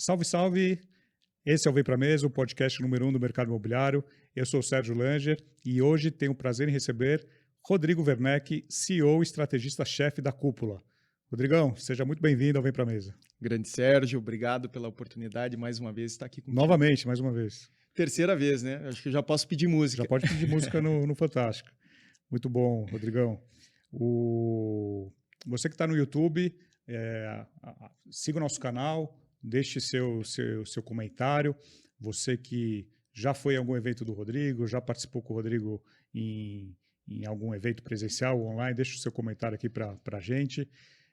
Salve, salve! Esse é o Vem Pra Mesa, o podcast número 1 do mercado imobiliário. Eu sou o Sérgio Langer e hoje tenho o prazer em receber Rodrigo Werneck, CEO e estrategista-chefe da Cúpula. Rodrigão, seja muito bem-vindo ao Vem Pra Mesa. Grande Sérgio, obrigado pela oportunidade mais uma vez de estar aqui contigo. Novamente, mais uma vez. Terceira vez, né? Acho que eu já posso pedir música. Já pode pedir música no Fantástico. Muito bom, Rodrigão. Você que está no YouTube, siga o nosso canal, deixe seu comentário. Você que já foi a algum evento do Rodrigo, já participou com o Rodrigo em algum evento presencial ou online, deixe o seu comentário aqui para a gente.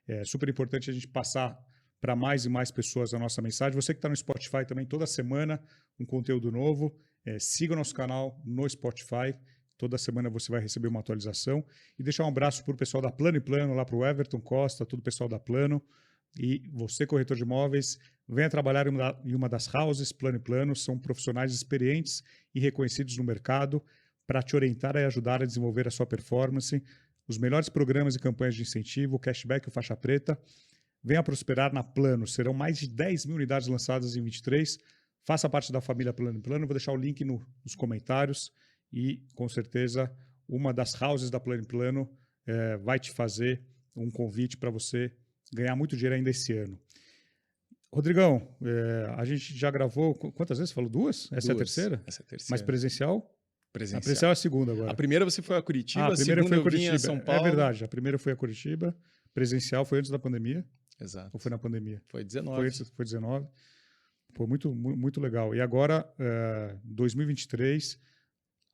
É super importante a gente passar para mais e mais pessoas a nossa mensagem. Você que está no Spotify também, toda semana, um conteúdo novo. Siga o nosso canal no Spotify. Toda semana você vai receber uma atualização. E deixar um abraço para o pessoal da Plano e Plano, lá para o Everton Costa, todo o pessoal da Plano. E você, corretor de imóveis, venha trabalhar em uma das houses Plano e Plano. São profissionais experientes e reconhecidos no mercado para te orientar e ajudar a desenvolver a sua performance. Os melhores programas e campanhas de incentivo, o cashback e o faixa preta. Venha prosperar na Plano. Serão mais de 10 mil unidades lançadas em 23. Faça parte da família Plano e Plano. Vou deixar o link nos comentários. E, com certeza, uma das houses da Plano e Plano vai te fazer um convite para você ganhar muito dinheiro ainda esse ano. Rodrigão, a gente já gravou... Quantas vezes? Você falou duas? Essa é a terceira? Essa é a terceira. Mas presencial? Presencial. A presencial é a segunda agora. A primeira você foi a Curitiba, a primeira segunda foi a Curitiba. Eu vim a São Paulo. É verdade, a primeira foi a Curitiba. Presencial foi antes da pandemia. Exato. Ou foi na pandemia? Foi 19. Foi 19. Foi muito legal. E agora, 2023,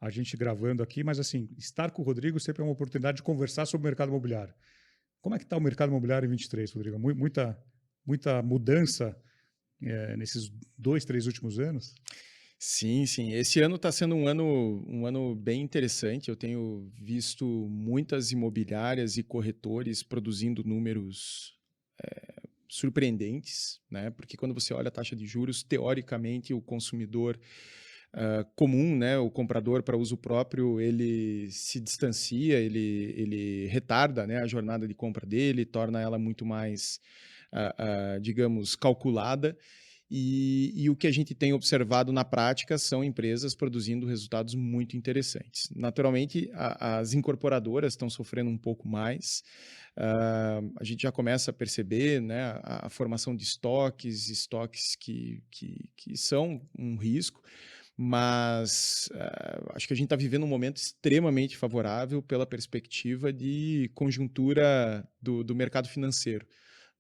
a gente gravando aqui, mas assim, estar com o Rodrigo sempre é uma oportunidade de conversar sobre o mercado imobiliário. Como é que está o mercado imobiliário em 23, Rodrigo? Muita mudança nesses 2-3 últimos anos? Sim. Esse ano está sendo um ano bem interessante. Eu tenho visto muitas imobiliárias e corretores produzindo números surpreendentes, né? Porque quando você olha a taxa de juros, teoricamente o consumidor comum, né, o comprador para uso próprio, ele se distancia, ele retarda, né, a jornada de compra dele, torna ela muito mais, digamos, calculada. E o que a gente tem observado na prática são empresas produzindo resultados muito interessantes. Naturalmente, as incorporadoras estão sofrendo um pouco mais. A gente já começa a perceber, né, a formação de estoques que são um risco, mas acho que a gente está vivendo um momento extremamente favorável pela perspectiva de conjuntura do mercado financeiro.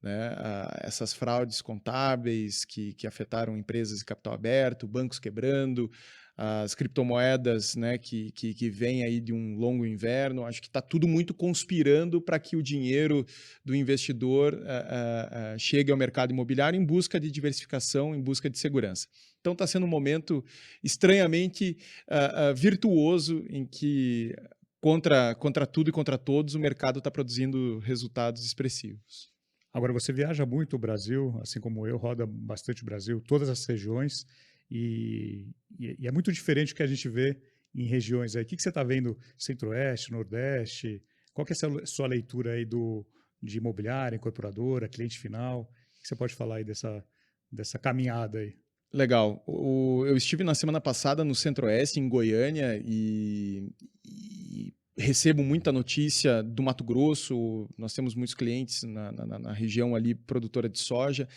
Né? Essas fraudes contábeis que afetaram empresas de capital aberto, bancos quebrando, as criptomoedas, né, que vêm aí de um longo inverno, acho que está tudo muito conspirando para que o dinheiro do investidor chegue ao mercado imobiliário em busca de diversificação, em busca de segurança. Então está sendo um momento estranhamente virtuoso em que, contra tudo e contra todos, o mercado está produzindo resultados expressivos. Agora, você viaja muito o Brasil, assim como eu, roda bastante o Brasil, todas as regiões, e é muito diferente do que a gente vê em regiões aí. O que você está vendo Centro-Oeste, Nordeste? Qual que é a sua leitura aí de imobiliária, incorporadora, cliente final? O que você pode falar aí dessa caminhada aí? Legal. Eu estive na semana passada no Centro-Oeste, em Goiânia, e recebo muita notícia do Mato Grosso. Nós temos muitos clientes na região ali, produtora de soja.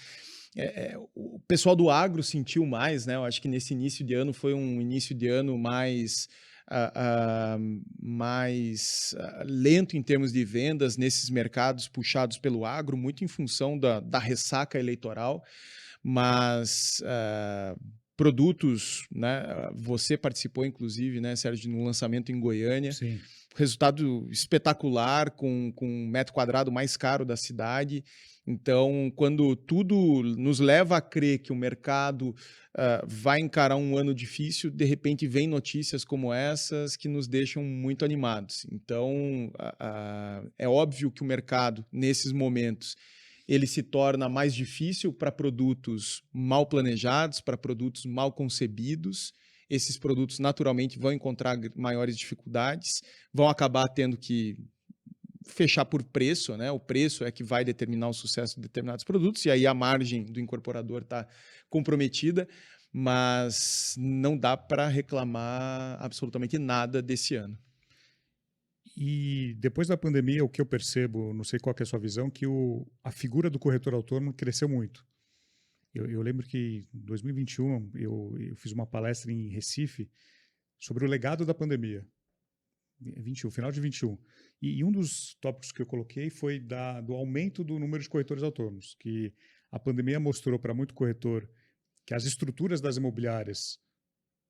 O pessoal do agro sentiu mais, né? Eu acho que nesse início de ano foi um início de ano mais lento em termos de vendas nesses mercados puxados pelo agro, muito em função da ressaca eleitoral. Mas produtos, né? Você participou, inclusive, né, Sérgio, no lançamento em Goiânia. Sim. Resultado espetacular, com um metro quadrado mais caro da cidade. Então, quando tudo nos leva a crer que o mercado vai encarar um ano difícil, de repente vem notícias como essas que nos deixam muito animados. Então, é óbvio que o mercado, nesses momentos, ele se torna mais difícil para produtos mal planejados, para produtos mal concebidos. Esses produtos naturalmente vão encontrar maiores dificuldades, vão acabar tendo que fechar por preço, né? O preço é que vai determinar o sucesso de determinados produtos, e aí a margem do incorporador está comprometida, mas não dá para reclamar absolutamente nada desse ano. E depois da pandemia, o que eu percebo, não sei qual que é a sua visão, que a figura do corretor autônomo cresceu muito. Eu lembro que em 2021 eu fiz uma palestra em Recife sobre o legado da pandemia. 21, final de 21. E um dos tópicos que eu coloquei foi do aumento do número de corretores autônomos, que a pandemia mostrou para muito corretor que as estruturas das imobiliárias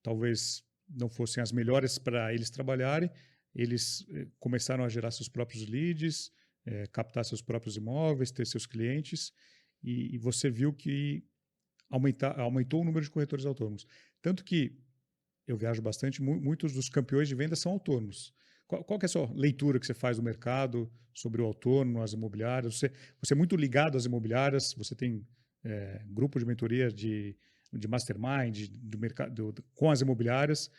talvez não fossem as melhores para eles trabalharem, eles começaram a gerar seus próprios leads, captar seus próprios imóveis, ter seus clientes, e você viu que aumentou o número de corretores autônomos. Tanto que eu viajo bastante, muitos dos campeões de venda são autônomos. Qual que é a sua leitura que você faz do mercado sobre o autônomo, as imobiliárias? Você é muito ligado às imobiliárias, você tem grupo de mentoria de mastermind do mercado, com as imobiliárias.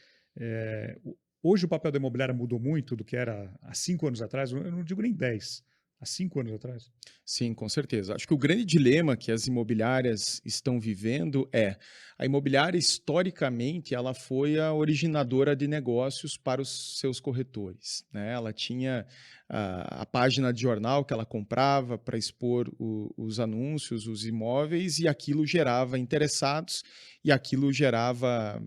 Hoje o papel da imobiliária mudou muito do que era há 5 anos atrás, eu não digo nem 10, há 5 anos atrás. Sim, com certeza. Acho que o grande dilema que as imobiliárias estão vivendo é a imobiliária, historicamente, ela foi a originadora de negócios para os seus corretores, né? Ela tinha a página de jornal que ela comprava para expor os anúncios, os imóveis, e aquilo gerava interessados e aquilo gerava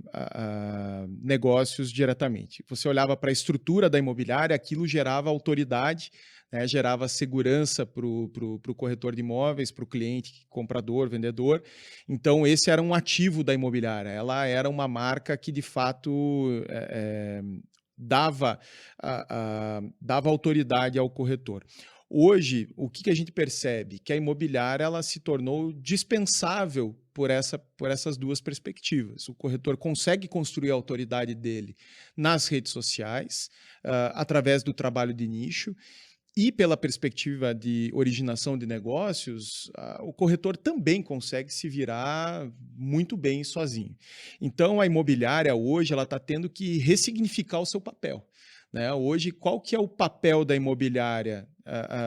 negócios diretamente. Você olhava para a estrutura da imobiliária, aquilo gerava autoridade, né, gerava segurança para o corretor de imóveis, para o cliente, comprador, vendedor. Então, esse era um ativo da imobiliária. Ela era uma marca que, de fato, dava autoridade ao corretor. Hoje, o que a gente percebe? Que a imobiliária ela se tornou dispensável por essas duas perspectivas. O corretor consegue construir a autoridade dele nas redes sociais, através do trabalho de nicho, e pela perspectiva de originação de negócios, o corretor também consegue se virar muito bem sozinho. Então, a imobiliária hoje ela está tendo que ressignificar o seu papel, né? Hoje, qual que é o papel da imobiliária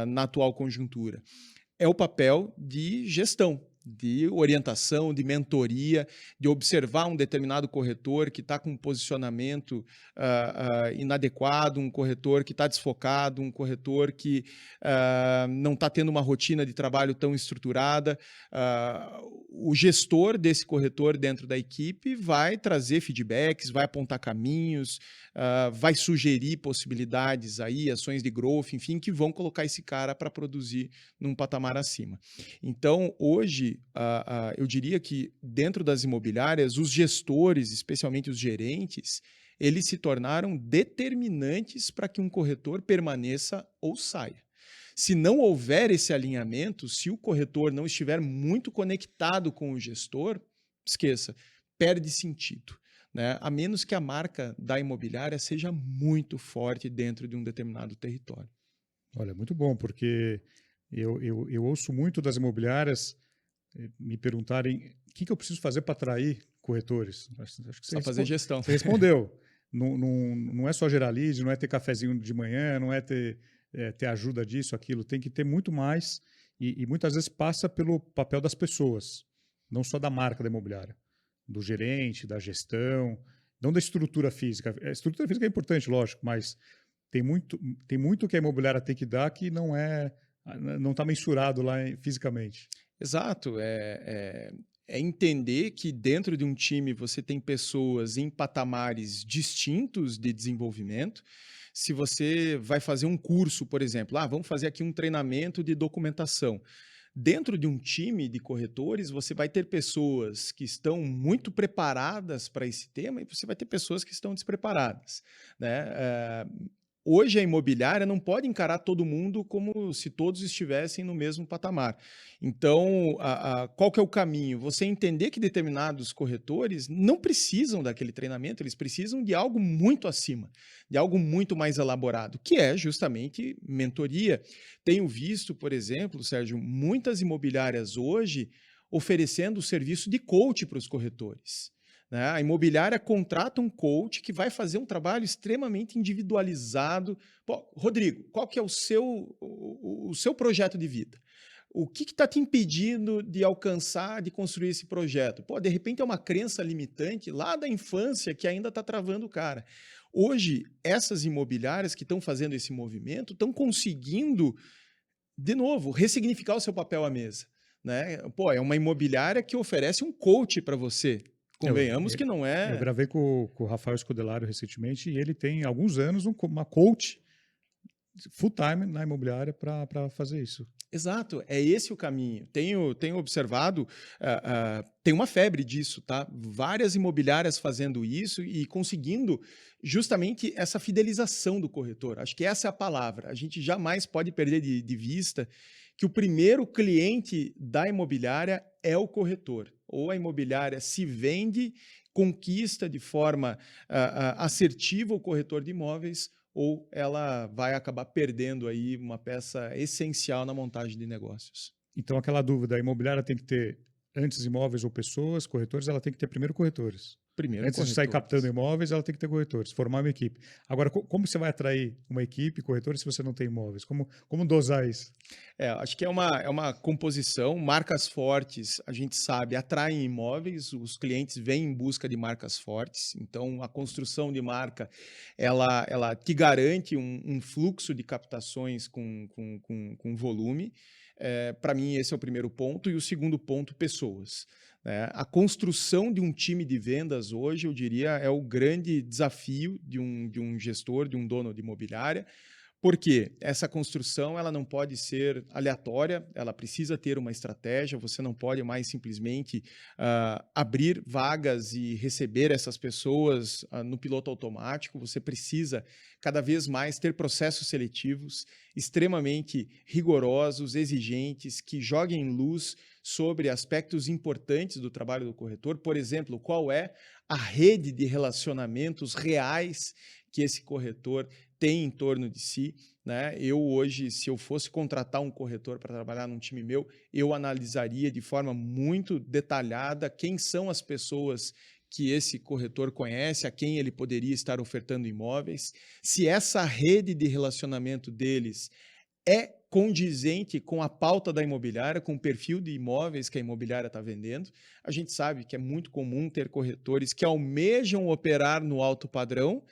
na atual conjuntura? É o papel de gestão, de orientação, de mentoria, de observar um determinado corretor que está com um posicionamento inadequado, um corretor que está desfocado, um corretor que não está tendo uma rotina de trabalho tão estruturada. O gestor desse corretor dentro da equipe vai trazer feedbacks, vai apontar caminhos, vai sugerir possibilidades aí, ações de growth, enfim, que vão colocar esse cara para produzir num patamar acima. Então, hoje, eu diria que dentro das imobiliárias, os gestores, especialmente os gerentes, eles se tornaram determinantes para que um corretor permaneça ou saia. Se não houver esse alinhamento, se o corretor não estiver muito conectado com o gestor, esqueça, perde sentido, né? A menos que a marca da imobiliária seja muito forte dentro de um determinado território. Olha, muito bom, porque eu ouço muito das imobiliárias me perguntarem o que eu preciso fazer para atrair corretores. Acho que Só fazer gestão. Você respondeu. Não é só gerar lead, não é ter cafezinho de manhã, não é ter ajuda disso, aquilo. Tem que ter muito mais e muitas vezes passa pelo papel das pessoas, não só da marca da imobiliária, do gerente, da gestão, não da estrutura física. A estrutura física é importante, lógico, mas tem muito que a imobiliária tem que dar que não está mensurado lá fisicamente. Exato. É entender que dentro de um time você tem pessoas em patamares distintos de desenvolvimento. Se você vai fazer um curso, por exemplo, vamos fazer aqui um treinamento de documentação. Dentro de um time de corretores, você vai ter pessoas que estão muito preparadas para esse tema e você vai ter pessoas que estão despreparadas, né? Hoje a imobiliária não pode encarar todo mundo como se todos estivessem no mesmo patamar. Então, qual que é o caminho? Você entender que determinados corretores não precisam daquele treinamento, eles precisam de algo muito acima, de algo muito mais elaborado, que é justamente mentoria. Tenho visto, por exemplo, Sérgio, muitas imobiliárias hoje oferecendo o serviço de coach para os corretores. né? A imobiliária contrata um coach que vai fazer um trabalho extremamente individualizado. Pô, Rodrigo, qual que é o seu projeto de vida? O que está te impedindo de alcançar, de construir esse projeto? Pô, de repente é uma crença limitante lá da infância que ainda está travando o cara. Hoje, essas imobiliárias que estão fazendo esse movimento estão conseguindo, de novo, ressignificar o seu papel à mesa, né? Pô, é uma imobiliária que oferece um coach para você. Eu, Convenhamos que não eu é... gravei com o Rafael Scudelaro recentemente e ele tem alguns anos uma coach full time na imobiliária para fazer isso. Exato, é esse o caminho. Tenho observado, tem uma febre disso, tá? Várias imobiliárias fazendo isso e conseguindo justamente essa fidelização do corretor. Acho que essa é a palavra. A gente jamais pode perder de vista que o primeiro cliente da imobiliária é o corretor. Ou a imobiliária se vende, conquista de forma assertiva o corretor de imóveis, ou ela vai acabar perdendo aí uma peça essencial na montagem de negócios. Então, aquela dúvida, a imobiliária tem que ter antes imóveis ou pessoas, corretores, ela tem que ter primeiro corretores. Primeiro, Antes de sair captando corretores. imóveis, ela tem que ter corretores, formar uma equipe. Agora, como você vai atrair uma equipe, corretores, se você não tem imóveis? Como dosar isso? Acho que é uma composição, marcas fortes, a gente sabe, atraem imóveis, os clientes vêm em busca de marcas fortes, então a construção de marca, ela te garante um fluxo de captações com volume. Para mim, esse é o primeiro ponto. E o segundo ponto, pessoas. Né? A construção de um time de vendas hoje, eu diria, é o grande desafio de um gestor, de um dono de imobiliária. Porque essa construção ela não pode ser aleatória, ela precisa ter uma estratégia, você não pode mais simplesmente abrir vagas e receber essas pessoas no piloto automático, você precisa cada vez mais ter processos seletivos extremamente rigorosos, exigentes, que joguem luz sobre aspectos importantes do trabalho do corretor. Por exemplo, qual é a rede de relacionamentos reais que esse corretor tem em torno de si, né? Eu hoje, se eu fosse contratar um corretor para trabalhar num time meu, eu analisaria de forma muito detalhada quem são as pessoas que esse corretor conhece, a quem ele poderia estar ofertando imóveis, se essa rede de relacionamento deles é condizente com a pauta da imobiliária, com o perfil de imóveis que a imobiliária está vendendo. A gente sabe que é muito comum ter corretores que almejam operar no alto padrão,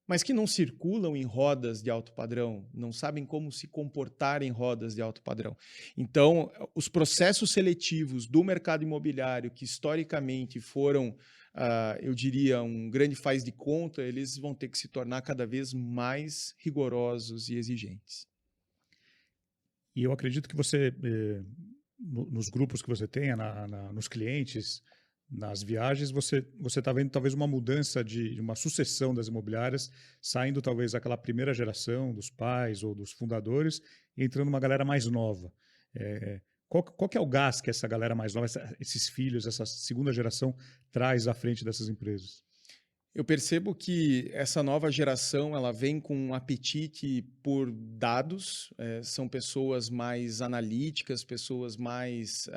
mas que não circulam em rodas de alto padrão, não sabem como se comportar em rodas de alto padrão. Então, os processos seletivos do mercado imobiliário, que historicamente foram, eu diria, um grande faz de conta, eles vão ter que se tornar cada vez mais rigorosos e exigentes. E eu acredito que você, nos grupos que você tenha, nos clientes, nas viagens, você está vendo talvez uma mudança de uma sucessão das imobiliárias, saindo talvez aquela primeira geração dos pais ou dos fundadores e entrando uma galera mais nova. Qual que é o gás que essa galera mais nova, esses filhos, essa segunda geração traz à frente dessas empresas? Eu percebo que essa nova geração ela vem com um apetite por dados, são pessoas mais analíticas, pessoas mais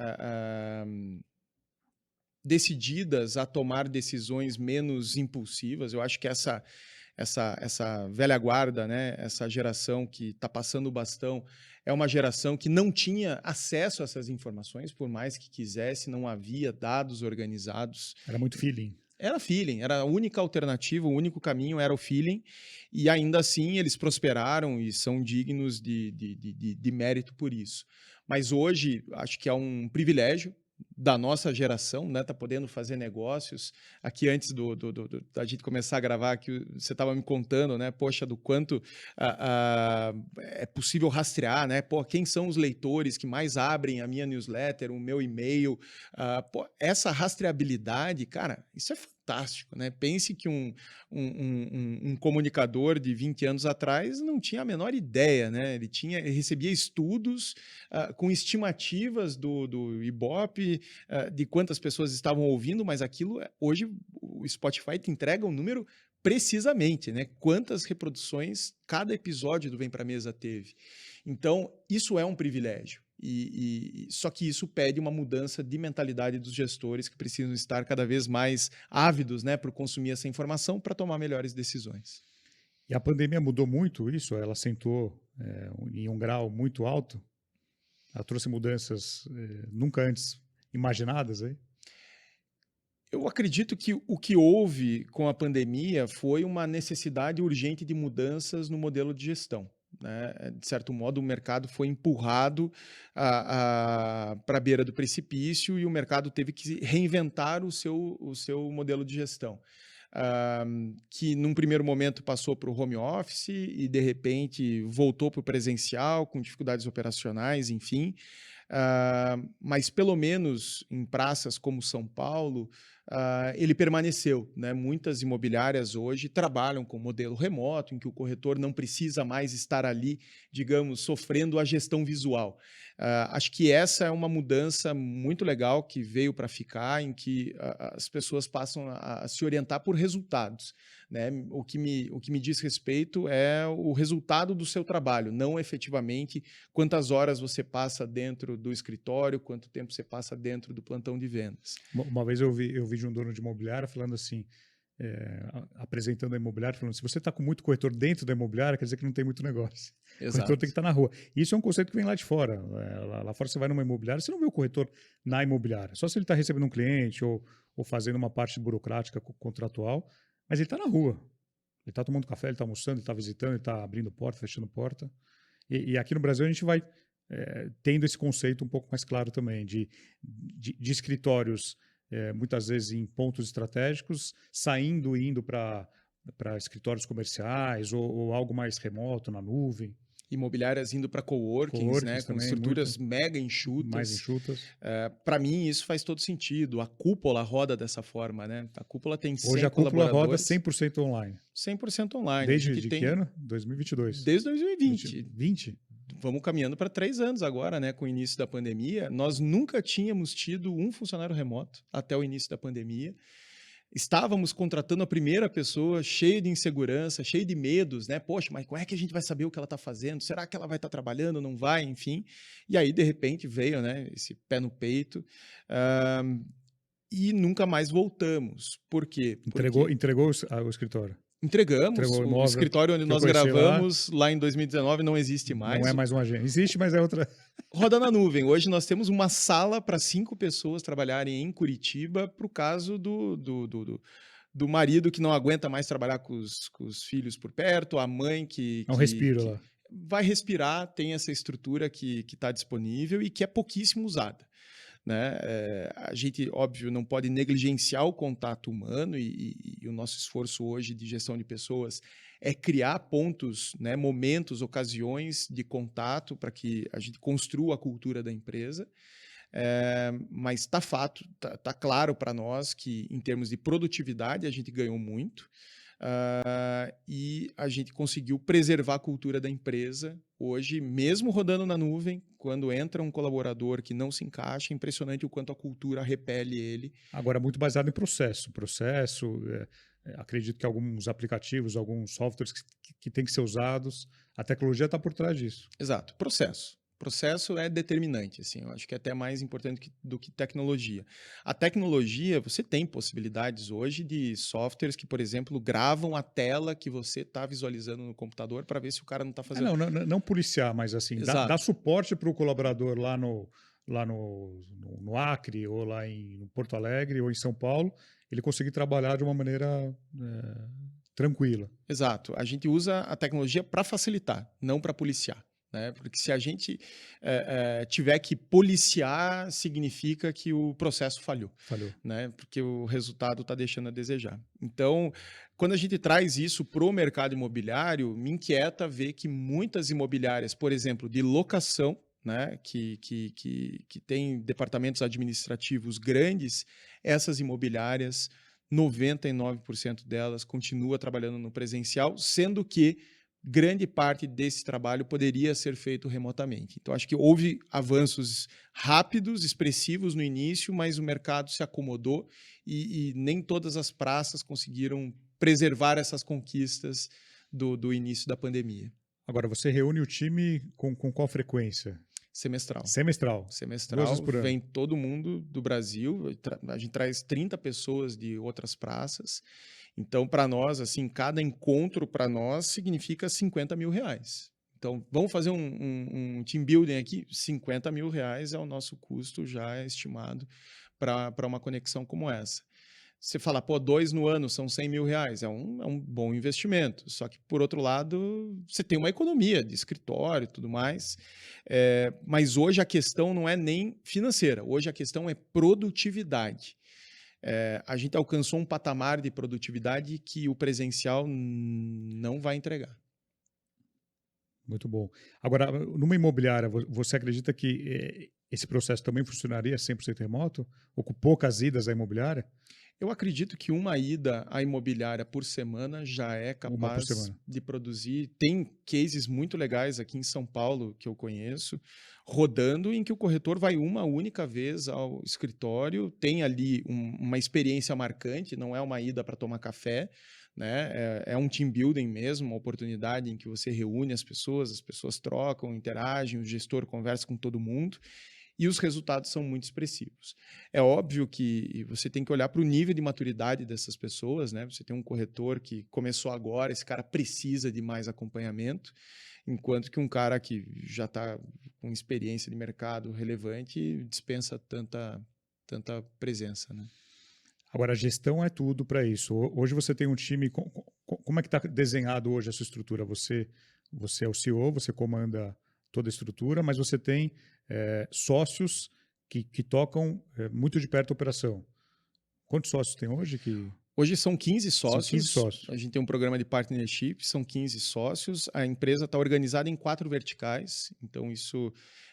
decididas a tomar decisões menos impulsivas. Eu acho que essa velha guarda, né, essa geração que está passando o bastão, é uma geração que não tinha acesso a essas informações, por mais que quisesse, não havia dados organizados. Era muito feeling. Era feeling, era a única alternativa, o único caminho era o feeling, e ainda assim eles prosperaram e são dignos de mérito por isso. Mas hoje, acho que é um privilégio da nossa geração, né, tá podendo fazer negócios. Aqui antes da gente começar a gravar, que você estava me contando, né, poxa, do quanto é possível rastrear, né, pô, quem são os leitores que mais abrem a minha newsletter, o meu e-mail, essa rastreabilidade, cara, isso é fantástico, né? Pense que um comunicador de 20 anos atrás não tinha a menor ideia, né? Ele recebia estudos com estimativas do Ibope, de quantas pessoas estavam ouvindo, mas aquilo, hoje, o Spotify te entrega um número precisamente, né? Quantas reproduções cada episódio do Vem Pra Mesa teve. Então, isso é um privilégio. Só que isso pede uma mudança de mentalidade dos gestores que precisam estar cada vez mais ávidos, né, por consumir essa informação para tomar melhores decisões. E a pandemia mudou muito isso? Ela sentou em um grau muito alto? Ela trouxe mudanças nunca antes imaginadas aí? Eu acredito que o que houve com a pandemia foi uma necessidade urgente de mudanças no modelo de gestão, né? De certo modo, o mercado foi empurrado para a beira do precipício e o mercado teve que reinventar o seu modelo de gestão. Que num primeiro momento passou para o home office e de repente voltou para o presencial com dificuldades operacionais, enfim. Mas pelo menos em praças como São Paulo, ele permaneceu, né? Muitas imobiliárias hoje trabalham com modelo remoto, em que o corretor não precisa mais estar ali, digamos, sofrendo a gestão visual. Acho que essa é uma mudança muito legal que veio para ficar, em que as pessoas passam a se orientar por resultados, né? O que me diz respeito é o resultado do seu trabalho, não efetivamente quantas horas você passa dentro do escritório, quanto tempo você passa dentro do plantão de vendas. Uma vez eu vi de um dono de imobiliária falando assim, apresentando a imobiliária, falando: se você está com muito corretor dentro da imobiliária, quer dizer que não tem muito negócio. O corretor tem que estar na rua. Isso é um conceito que vem lá de fora. Lá fora você vai numa imobiliária, você não vê o corretor na imobiliária. Só se ele está recebendo um cliente ou fazendo uma parte burocrática contratual, mas ele está na rua. Ele está tomando café, ele está almoçando, ele está visitando, ele está abrindo porta, fechando porta. E aqui no Brasil a gente vai tendo esse conceito um pouco mais claro também, de escritórios, muitas vezes em pontos estratégicos, saindo e indo para escritórios comerciais ou algo mais remoto, na nuvem. Imobiliárias indo para coworkings, né, com também, estruturas mega mais enxutas. enxutas. Para mim, isso faz todo sentido. A cúpula roda dessa forma, né? A cúpula tem 100 Hoje a cúpula roda colaboradores. 100% online. 100% online. Desde que ano? 2022. Desde 2020. 20? Vamos caminhando para 3 anos agora, né? Com o início da pandemia. Nós nunca tínhamos tido um funcionário remoto até o início da pandemia. Estávamos contratando a primeira pessoa cheia de insegurança, cheia de medos, né? Poxa, mas como é que a gente vai saber o que ela está fazendo? Será que ela vai estar trabalhando? Não vai? Enfim. E aí, de repente, veio, né, esse pé no peito. E nunca mais voltamos. Por quê? Entregou o escritório. Entregamos. Entregou O escritório onde nós gravamos lá em 2019 não existe mais. Não é mais uma agência. Existe, mas é outra. Roda na nuvem. Hoje nós temos uma sala para 5 pessoas trabalharem em Curitiba para o caso do marido que não aguenta mais trabalhar com os filhos por perto, a mãe que respiro lá. Vai respirar, tem essa estrutura que está disponível e que é pouquíssimo usada. Né? A gente, óbvio, não pode negligenciar o contato humano e o nosso esforço hoje de gestão de pessoas é criar pontos, né, momentos, ocasiões de contato para que a gente construa a cultura da empresa. Mas está fato, está claro para nós que, em termos de produtividade, a gente ganhou muito. E a gente conseguiu preservar a cultura da empresa. Hoje, mesmo rodando na nuvem, quando entra um colaborador que não se encaixa, é impressionante o quanto a cultura repele ele. Agora, muito baseado em processo. Acredito que alguns aplicativos, alguns softwares que têm que ser usados, a tecnologia está por trás disso. Exato, processo. Processo é determinante, assim, eu acho que é até mais importante do que tecnologia. A tecnologia, você tem possibilidades hoje de softwares que, por exemplo, gravam a tela que você está visualizando no computador para ver se o cara não está fazendo... Não policiar, mas assim, dar suporte para o colaborador lá no Acre, ou lá em Porto Alegre, ou em São Paulo, ele conseguir trabalhar de uma maneira tranquila. Exato. A gente usa a tecnologia para facilitar, não para policiar. Né? Porque se a gente tiver que policiar, significa que o processo falhou. Né? Porque o resultado está deixando a desejar. Então, quando a gente traz isso para o mercado imobiliário, me inquieta ver que muitas imobiliárias, por exemplo, de locação, né, que tem departamentos administrativos grandes, essas imobiliárias, 99% delas continua trabalhando no presencial, sendo que grande parte desse trabalho poderia ser feito remotamente. Então, acho que houve avanços rápidos, expressivos no início, mas o mercado se acomodou e nem todas as praças conseguiram preservar essas conquistas do início da pandemia. Agora, você reúne o time com qual frequência? Semestral. Semestral. 2 Semestral, vezes por ano. vem todo mundo do Brasil, a gente traz 30 pessoas de outras praças. Então, para nós, assim, cada encontro para nós significa 50 mil reais. Então, vamos fazer um team building aqui? 50 mil reais é o nosso custo já estimado para uma conexão como essa. Você fala, pô, 2 no ano são 100 mil reais, é um bom investimento. Só que, por outro lado, você tem uma economia de escritório e tudo mais. Mas hoje a questão não é nem financeira, hoje a questão é produtividade. A gente alcançou um patamar de produtividade que o presencial não vai entregar. Muito bom. Agora, numa imobiliária, você acredita que esse processo também funcionaria 100% remoto? Ou com poucas idas à imobiliária? Eu acredito que uma ida à imobiliária por semana já é Uma por capaz semana. de produzir. Tem cases muito legais aqui em São Paulo que eu conheço, rodando, em que o corretor vai uma única vez ao escritório, tem ali uma experiência marcante, não é uma ida para tomar café, né? É um team building mesmo, uma oportunidade em que você reúne as pessoas trocam, interagem, o gestor conversa com todo mundo. E os resultados são muito expressivos. É óbvio que você tem que olhar para o nível de maturidade dessas pessoas, né? Você tem um corretor que começou agora, esse cara precisa de mais acompanhamento, enquanto que um cara que já está com experiência de mercado relevante dispensa tanta presença, né? Agora, a gestão é tudo para isso. Hoje você tem um time. Como é que está desenhado hoje a sua estrutura? Você é o CEO, você comanda toda a estrutura, mas você tem sócios que tocam muito de perto a operação. Quantos sócios tem hoje? Hoje são 15 São 15 sócios, sócios. a gente tem um programa de partnership, são 15 sócios, a empresa está organizada em 4 verticais, então isso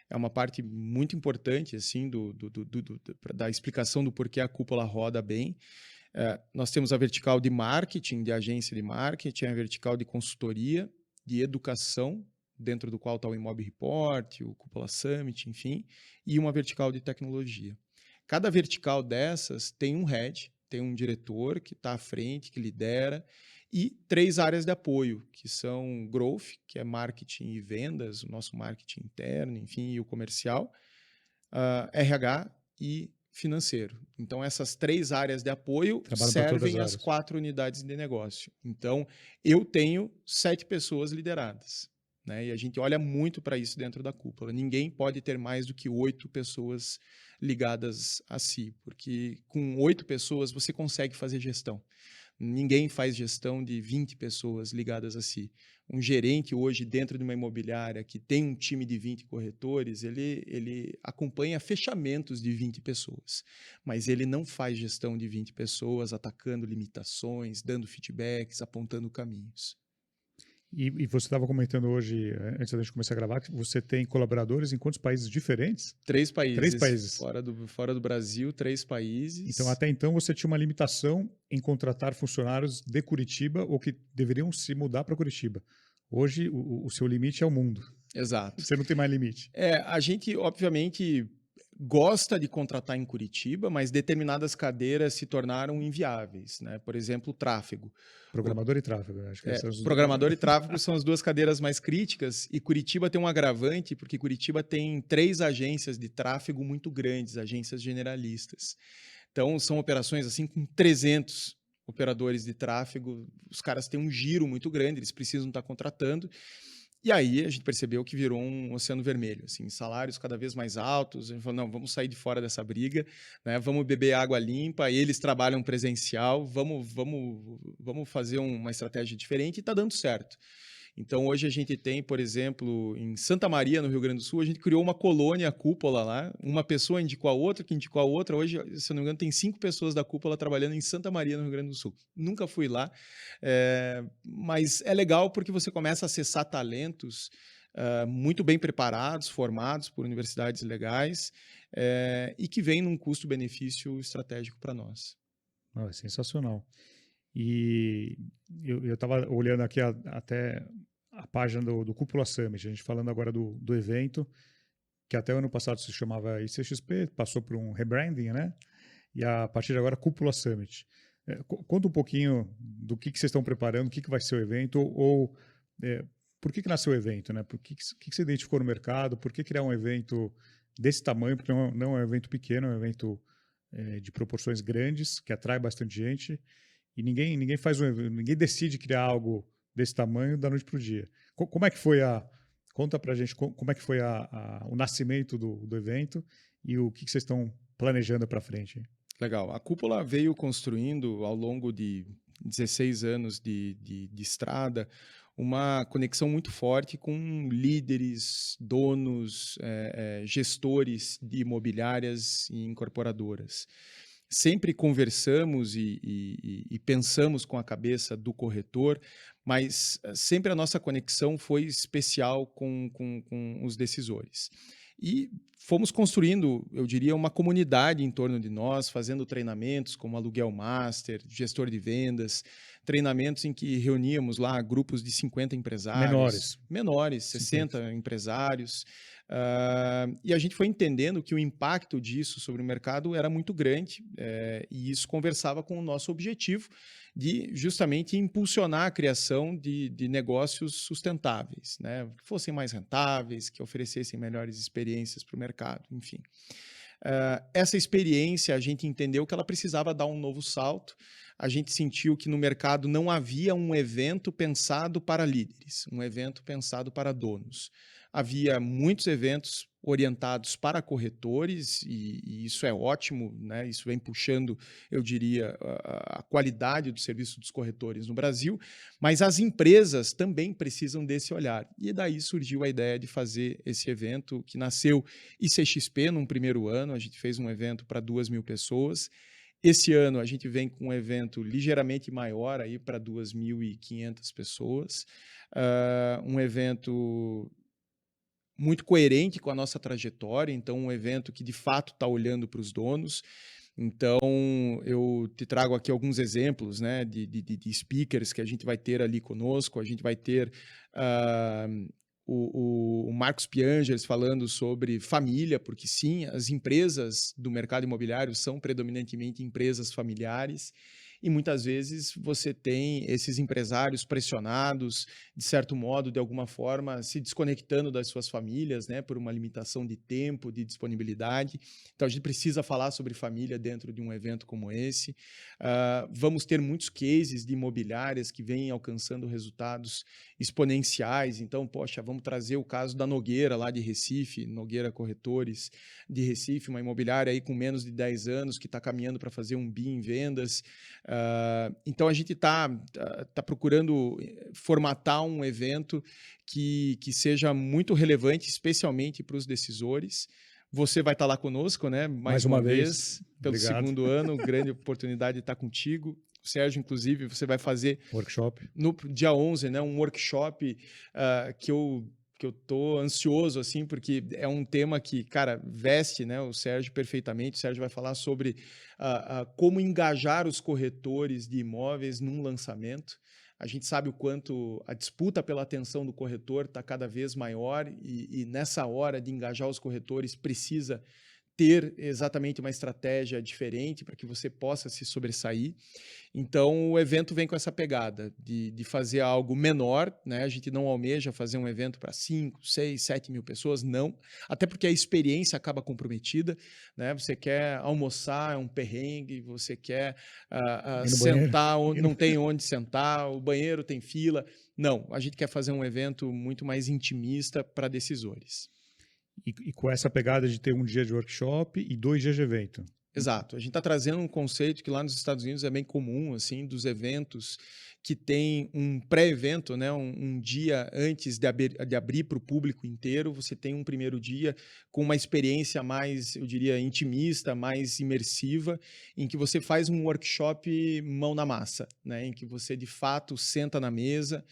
é uma parte muito importante assim, da explicação do porquê a cúpula roda bem. Nós temos a vertical de marketing, de agência de marketing, a vertical de consultoria, de educação, dentro do qual está o Imob Report, o Cúpula Summit, enfim, e uma vertical de tecnologia. Cada vertical dessas tem um head, tem um diretor que está à frente, que lidera, e 3 áreas de apoio, que são growth, que é marketing e vendas, o nosso marketing interno, enfim, e o comercial, RH e financeiro. Então, essas 3 áreas de apoio Trabalham para todas servem as as áreas. 4 unidades de negócio. Então, eu tenho 7 pessoas lideradas, né? E a gente olha muito para isso dentro da cúpula. Ninguém pode ter mais do que 8 pessoas ligadas a si, porque com 8 pessoas você consegue fazer gestão. Ninguém faz gestão de 20 pessoas ligadas a si. Um gerente hoje dentro de uma imobiliária que tem um time de 20 corretores, ele acompanha fechamentos de 20 pessoas, mas ele não faz gestão de 20 pessoas atacando limitações, dando feedbacks, apontando caminhos. E você estava comentando hoje, antes da gente começar a gravar, que você tem colaboradores em quantos países diferentes? 3 países. 3 países. Fora do Brasil, 3 países. Então, até então, você tinha uma limitação em contratar funcionários de Curitiba ou que deveriam se mudar para Curitiba. Hoje, o seu limite é o mundo. Exato. Você não tem mais limite. A gente, obviamente, gosta de contratar em Curitiba, mas determinadas cadeiras se tornaram inviáveis, né? Por exemplo, o tráfego. Programador e tráfego, acho que essas... Programador e tráfego são as 2 cadeiras mais críticas, e Curitiba tem um agravante, porque Curitiba tem 3 agências de tráfego muito grandes, agências generalistas. Então, são operações assim com 300 operadores de tráfego, os caras têm um giro muito grande, eles precisam estar contratando. E aí a gente percebeu que virou um oceano vermelho, assim, salários cada vez mais altos. A gente falou, não, vamos sair de fora dessa briga, né? Vamos beber água limpa. Eles trabalham presencial, vamos fazer uma estratégia diferente, e está dando certo. Então, hoje a gente tem, por exemplo, em Santa Maria, no Rio Grande do Sul, a gente criou uma colônia cúpula lá. Uma pessoa indicou a outra, que indicou a outra. Hoje, se eu não me engano, tem 5 pessoas da cúpula trabalhando em Santa Maria, no Rio Grande do Sul. Nunca fui lá, mas é legal porque você começa a acessar talentos muito bem preparados, formados por universidades legais e que vêm num custo-benefício estratégico para nós. É sensacional. E eu estava olhando aqui até a página do Cúpula Summit, a gente falando agora do evento, que até o ano passado se chamava ICXP, passou por um rebranding, né? E a partir de agora, Cúpula Summit. Conta um pouquinho do que vocês estão preparando, o que vai ser o evento, ou por que nasceu o evento, né? Por que você identificou no mercado? Por que criar um evento desse tamanho? Porque não é um evento pequeno, é um evento de proporções grandes, que atrai bastante gente, e ninguém decide criar algo desse tamanho da noite para o dia. Como é que foi conta pra gente como é que foi o nascimento do evento e o que vocês estão planejando para frente? Legal. A Cúpula veio construindo ao longo de 16 anos de estrada uma conexão muito forte com líderes, donos, gestores de imobiliárias e incorporadoras. Sempre conversamos e pensamos com a cabeça do corretor, mas sempre a nossa conexão foi especial com os decisores. E fomos construindo, eu diria, uma comunidade em torno de nós, fazendo treinamentos como Aluguel Master, gestor de vendas, treinamentos em que reuníamos lá grupos de 50 empresários, menores 60 empresários, e a gente foi entendendo que o impacto disso sobre o mercado era muito grande, e isso conversava com o nosso objetivo de justamente impulsionar a criação de negócios sustentáveis, né? Que fossem mais rentáveis, que oferecessem melhores experiências para o mercado, enfim. Essa experiência, a gente entendeu que ela precisava dar um novo salto. A gente sentiu que no mercado não havia um evento pensado para líderes, um evento pensado para donos. Havia muitos eventos orientados para corretores e isso é ótimo, né? Isso vem puxando, eu diria, a qualidade do serviço dos corretores no Brasil, mas as empresas também precisam desse olhar. E daí surgiu a ideia de fazer esse evento que nasceu ICXP num primeiro ano, a gente fez um evento para 2.000 pessoas. Esse ano a gente vem com um evento ligeiramente maior aí para 2.500 pessoas, um evento muito coerente com a nossa trajetória, então um evento que de fato está olhando para os donos. Então, eu te trago aqui alguns exemplos, né, de speakers que a gente vai ter ali conosco. A gente vai ter o Marcos Piangers falando sobre família, porque sim, as empresas do mercado imobiliário são predominantemente empresas familiares, e muitas vezes você tem esses empresários pressionados, de certo modo, de alguma forma, se desconectando das suas famílias, né, por uma limitação de tempo, de disponibilidade. Então, a gente precisa falar sobre família dentro de um evento como esse. Vamos ter muitos cases de imobiliárias que vêm alcançando resultados exponenciais. Então, poxa, vamos trazer o caso da Nogueira, lá de Recife, Nogueira Corretores de Recife, uma imobiliária aí com menos de 10 anos que está caminhando para fazer um bi em vendas. Então, a gente está procurando formatar um evento que seja muito relevante, especialmente para os decisores. Você vai estar lá conosco, né? Mais uma vez, pelo Obrigado. segundo ano, grande oportunidade de estar contigo. O Sérgio, inclusive, você vai fazer Workshop. no dia 11, né, um workshop que eu estou ansioso, assim, porque é um tema que, cara, veste, né, o Sérgio perfeitamente. O Sérgio vai falar sobre como engajar os corretores de imóveis num lançamento. A gente sabe o quanto a disputa pela atenção do corretor está cada vez maior e nessa hora de engajar os corretores precisa ter exatamente uma estratégia diferente para que você possa se sobressair. Então, o evento vem com essa pegada de fazer algo menor, né? A gente não almeja fazer um evento para 5, 6, 7 mil pessoas, não. Até porque a experiência acaba comprometida, né? Você quer almoçar, é um perrengue, você quer sentar onde não tem onde sentar, o banheiro tem fila. Não, a gente quer fazer um evento muito mais intimista para decisores. E com essa pegada de ter um dia de workshop e 2 dias de evento. Exato. A gente está trazendo um conceito que lá nos Estados Unidos é bem comum, assim, dos eventos que tem um pré-evento, né, um dia antes de abrir para o público inteiro. Você tem um primeiro dia com uma experiência mais, eu diria, intimista, mais imersiva, em que você faz um workshop mão na massa, né, em que você, de fato, senta na mesa,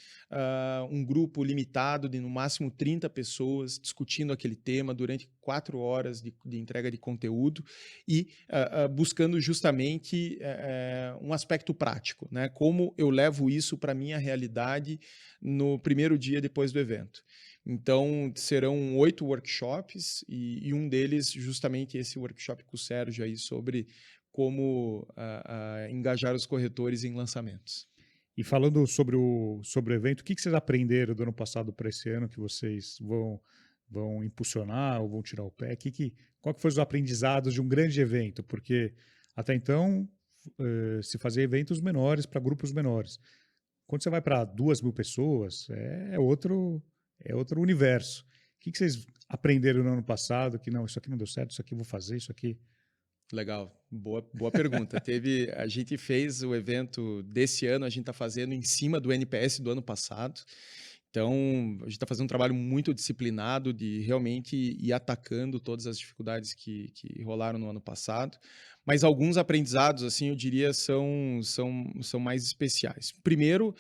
um grupo limitado de, no máximo, 30 pessoas discutindo aquele tema durante 4 horas de entrega de conteúdo e buscando justamente um aspecto prático, né? Como eu levo isso para a minha realidade no primeiro dia depois do evento. Então, serão 8 workshops e um deles justamente esse workshop com o Sérgio aí sobre como engajar os corretores em lançamentos. E falando sobre o evento, o que vocês aprenderam do ano passado para esse ano que vocês vão impulsionar ou vão tirar o pé? Qual que foram os aprendizados de um grande evento? Porque até então se fazia eventos menores para grupos menores. Quando você vai para 2.000 pessoas, é outro universo. O que vocês aprenderam no ano passado? Que não, isso aqui não deu certo, isso aqui eu vou fazer, isso aqui. Legal, boa pergunta. A gente fez o evento desse ano, a gente está fazendo em cima do NPS do ano passado. Então, a gente está fazendo um trabalho muito disciplinado de realmente ir atacando todas as dificuldades que rolaram no ano passado. Mas alguns aprendizados, assim, eu diria, são mais especiais. Primeiro,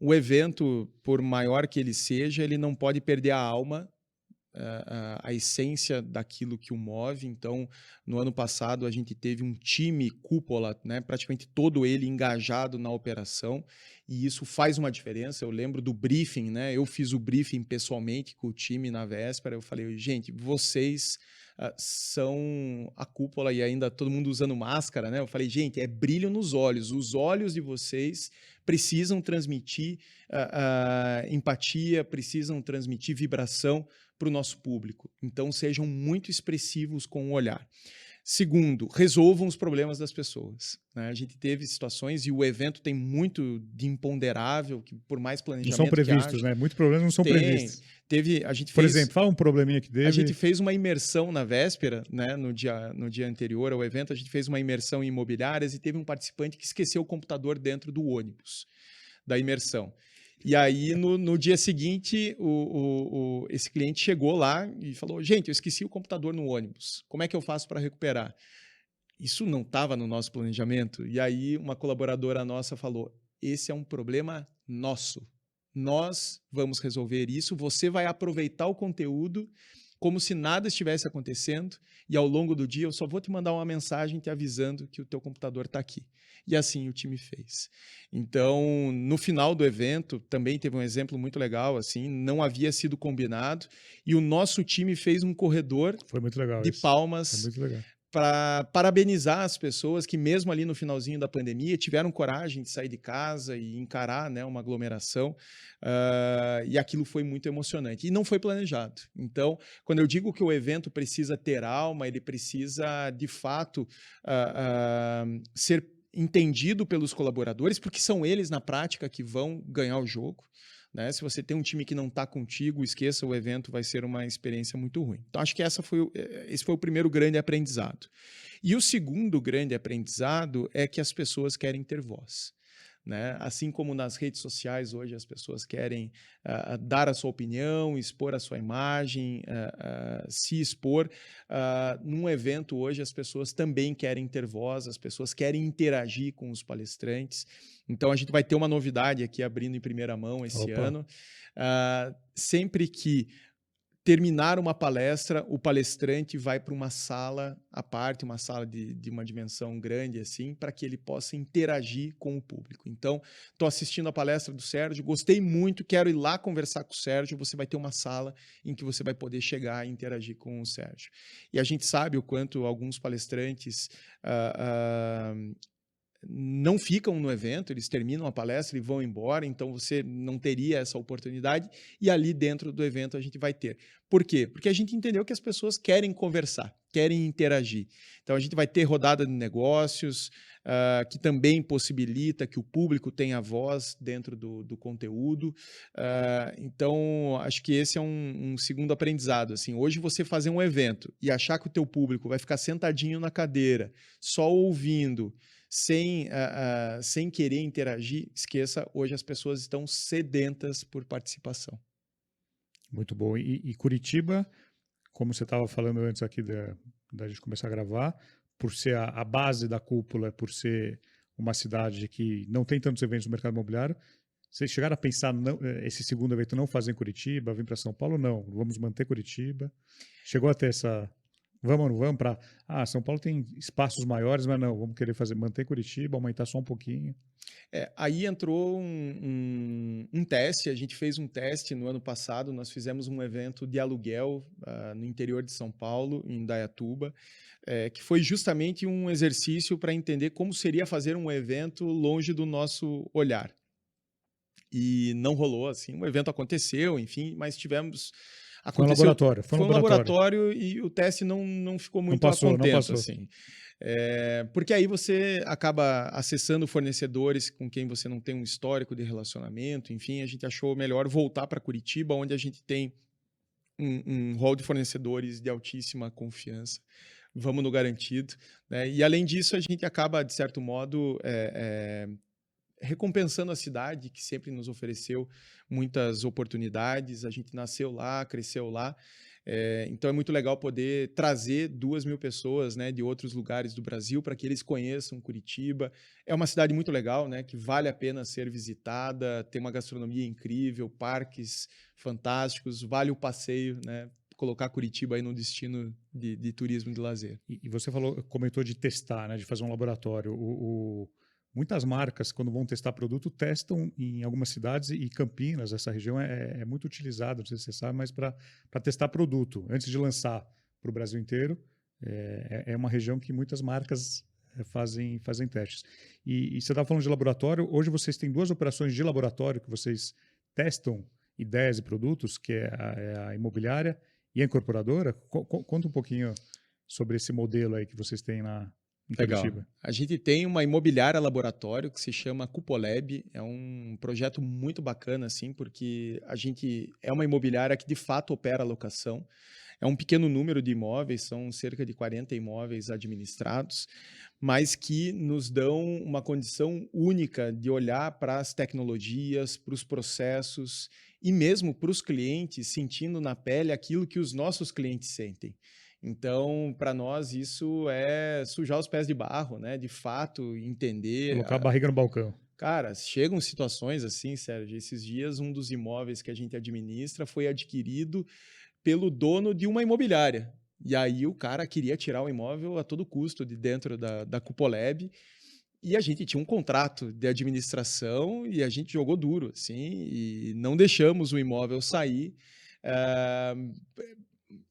o evento, por maior que ele seja, ele não pode perder a alma, a essência daquilo que o move. Então, no ano passado, a gente teve um time cúpula, né, praticamente todo ele engajado na operação, e isso faz uma diferença. Eu lembro do briefing, né? Eu fiz o briefing pessoalmente com o time na véspera. Eu falei, gente, vocês são a cúpula, e ainda todo mundo usando máscara, né? Eu falei, gente, é brilho nos olhos. Os olhos de vocês precisam transmitir empatia, precisam transmitir vibração para o nosso público. Então, sejam muito expressivos com o olhar. Segundo, resolvam os problemas das pessoas, né? A gente teve situações, e o evento tem muito de imponderável, que por mais Não são planejamento que previstos, haja, né? Muitos problemas não são previstos. a gente Por fez... exemplo, fala um probleminha que A gente teve. fez uma imersão na véspera, né, no dia anterior ao evento, a gente fez uma imersão em imobiliárias e teve um participante que esqueceu o computador dentro do ônibus da imersão. E aí, no dia seguinte, esse cliente chegou lá e falou, gente, eu esqueci o computador no ônibus, como é que eu faço para recuperar? Isso não estava no nosso planejamento. E aí, uma colaboradora nossa falou, esse é um problema nosso. Nós vamos resolver isso, você vai aproveitar o conteúdo como se nada estivesse acontecendo, e ao longo do dia eu só vou te mandar uma mensagem te avisando que o teu computador está aqui. E assim o time fez. Então, no final do evento, também teve um exemplo muito legal, assim, não havia sido combinado, e o nosso time fez um corredor Foi muito legal de isso. Foi palmas muito legal. para parabenizar as pessoas que, mesmo ali no finalzinho da pandemia, tiveram coragem de sair de casa e encarar, né, uma aglomeração, e aquilo foi muito emocionante. E não foi planejado. Então, quando eu digo que o evento precisa ter alma, ele precisa, de fato, ser entendido pelos colaboradores, porque são eles, na prática, que vão ganhar o jogo. Né? Se você tem um time que não está contigo, esqueça o evento, vai ser uma experiência muito ruim. Então, acho que esse foi o primeiro grande aprendizado. E o segundo grande aprendizado é que as pessoas querem ter voz. Né? Assim como nas redes sociais hoje as pessoas querem dar a sua opinião, expor a sua imagem, se expor, num evento hoje as pessoas também querem ter voz, as pessoas querem interagir com os palestrantes. Então a gente vai ter uma novidade aqui abrindo em primeira mão esse ano. Sempre que terminar uma palestra, o palestrante vai para uma sala à parte, uma sala de uma dimensão grande, assim, para que ele possa interagir com o público. Então, estou assistindo a palestra do Sérgio, gostei muito, quero ir lá conversar com o Sérgio, você vai ter uma sala em que você vai poder chegar e interagir com o Sérgio. E a gente sabe o quanto alguns palestrantes não ficam no evento, eles terminam a palestra e vão embora, então você não teria essa oportunidade, e ali dentro do evento a gente vai ter. Por quê? Porque a gente entendeu que as pessoas querem conversar, querem interagir. Então a gente vai ter rodada de negócios, que também possibilita que o público tenha voz dentro do conteúdo. Então acho que esse é um segundo aprendizado. Assim, hoje você fazer um evento e achar que o teu público vai ficar sentadinho na cadeira, só ouvindo, sem querer interagir, esqueça, hoje as pessoas estão sedentas por participação. Muito bom. E Curitiba, como você estava falando antes aqui da gente começar a gravar, por ser a base da cúpula, por ser uma cidade que não tem tantos eventos no mercado imobiliário, vocês chegaram a pensar esse segundo evento não fazer em Curitiba, vir para São Paulo? Não, vamos manter Curitiba. Chegou a ter essa... Vamos ou não vamos para... São Paulo tem espaços maiores, mas não, vamos querer manter Curitiba, aumentar só um pouquinho. Aí entrou um teste, a gente fez um teste no ano passado, nós fizemos um evento de aluguel no interior de São Paulo, em Indaiatuba, que foi justamente um exercício para entender como seria fazer um evento longe do nosso olhar. e não rolou, assim, o evento aconteceu, enfim, mas tivemos... Foi um Aconteceu, laboratório. foi um laboratório e o teste não ficou Não muito a passou, não contento, passou. assim. Porque aí você acaba acessando fornecedores com quem você não tem um histórico de relacionamento, enfim, a gente achou melhor voltar para Curitiba, onde a gente tem um rol de fornecedores de altíssima confiança. Vamos no garantido, né? E além disso, a gente acaba, de certo modo, recompensando a cidade, que sempre nos ofereceu muitas oportunidades. A gente nasceu lá, cresceu lá. Então é muito legal poder trazer 2.000 pessoas, né, de outros lugares do Brasil para que eles conheçam Curitiba. É uma cidade muito legal, né, que vale a pena ser visitada, tem uma gastronomia incrível, parques fantásticos, vale o passeio, né, colocar Curitiba aí no destino de turismo e de lazer. E você comentou de testar, né, de fazer um laboratório. Muitas marcas, quando vão testar produto, testam em algumas cidades, e Campinas, essa região, é muito utilizada, não sei se você sabe, mas para testar produto. Antes de lançar para o Brasil inteiro, é uma região que muitas marcas fazem testes. E você estava falando de laboratório, hoje vocês têm 2 operações de laboratório que vocês testam ideias e produtos, que é a imobiliária e a incorporadora. Conta um pouquinho sobre esse modelo aí que vocês têm em Legal. Curitiba. A gente tem uma imobiliária laboratório que se chama Cupolab. É um projeto muito bacana, assim, porque a gente é uma imobiliária que de fato opera a locação. É um pequeno número de imóveis, são cerca de 40 imóveis administrados, mas que nos dão uma condição única de olhar para as tecnologias, para os processos e mesmo para os clientes, sentindo na pele aquilo que os nossos clientes sentem. Então, para nós, isso é sujar os pés de barro, né? De fato, entender. Colocar a barriga no balcão. Cara, chegam situações assim, Sérgio. Esses dias, um dos imóveis que a gente administra foi adquirido pelo dono de uma imobiliária. E aí o cara queria tirar o imóvel a todo custo de dentro da Cupolab. E a gente tinha um contrato de administração e a gente jogou duro, assim, e não deixamos o imóvel sair. Ah,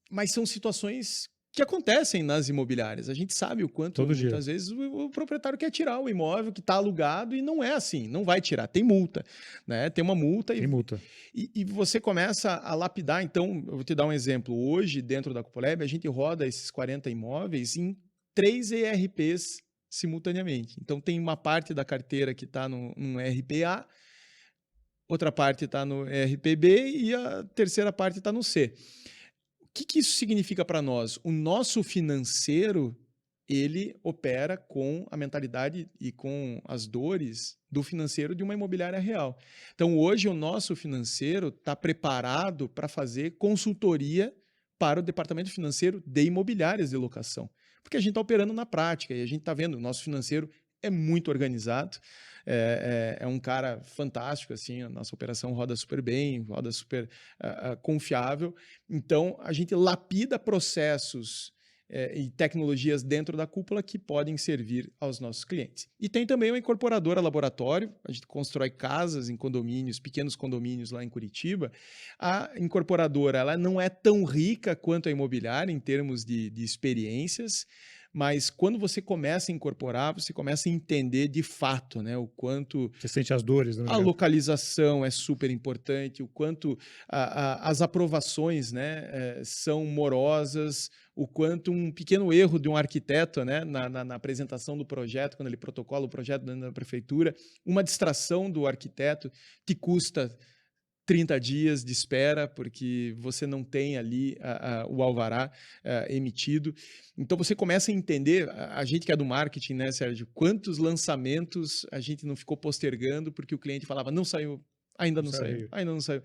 mas são situações que acontecem nas imobiliárias. A gente sabe o quanto, Todo dia. muitas vezes, o proprietário quer tirar o imóvel que está alugado e não é assim, não vai tirar, tem multa, né? Tem uma multa Tem multa. e você começa a lapidar. Então, eu vou te dar um exemplo. Hoje, dentro da Cupolab, a gente roda esses 40 imóveis em 3 ERPs simultaneamente. Então, tem uma parte da carteira que está num ERP-A, outra parte está no ERP-B e a terceira parte está no C. O que isso significa para nós? O nosso financeiro, ele opera com a mentalidade e com as dores do financeiro de uma imobiliária real. Então, hoje, o nosso financeiro está preparado para fazer consultoria para o departamento financeiro de imobiliárias de locação, porque a gente está operando na prática e a gente está vendo, o nosso financeiro é muito organizado, é um cara fantástico, assim, a nossa operação roda super bem, roda super confiável. Então, a gente lapida processos e tecnologias dentro da cúpula que podem servir aos nossos clientes. E tem também uma incorporadora laboratório, a gente constrói casas em condomínios, pequenos condomínios lá em Curitiba. A incorporadora, ela não é tão rica quanto a imobiliária em termos de experiências, mas quando você começa a incorporar, você começa a entender de fato, né, o quanto Você sente as dores, né? a localização é super importante, o quanto as aprovações, né, são morosas, o quanto um pequeno erro de um arquiteto, né, na apresentação do projeto, quando ele protocola o projeto dentro da prefeitura, uma distração do arquiteto te custa 30 dias de espera, porque você não tem ali o alvará emitido. Então, você começa a entender, a gente que é do marketing, né, Sérgio, quantos lançamentos a gente não ficou postergando porque o cliente falava, não saiu, ainda não saiu, ainda não saiu.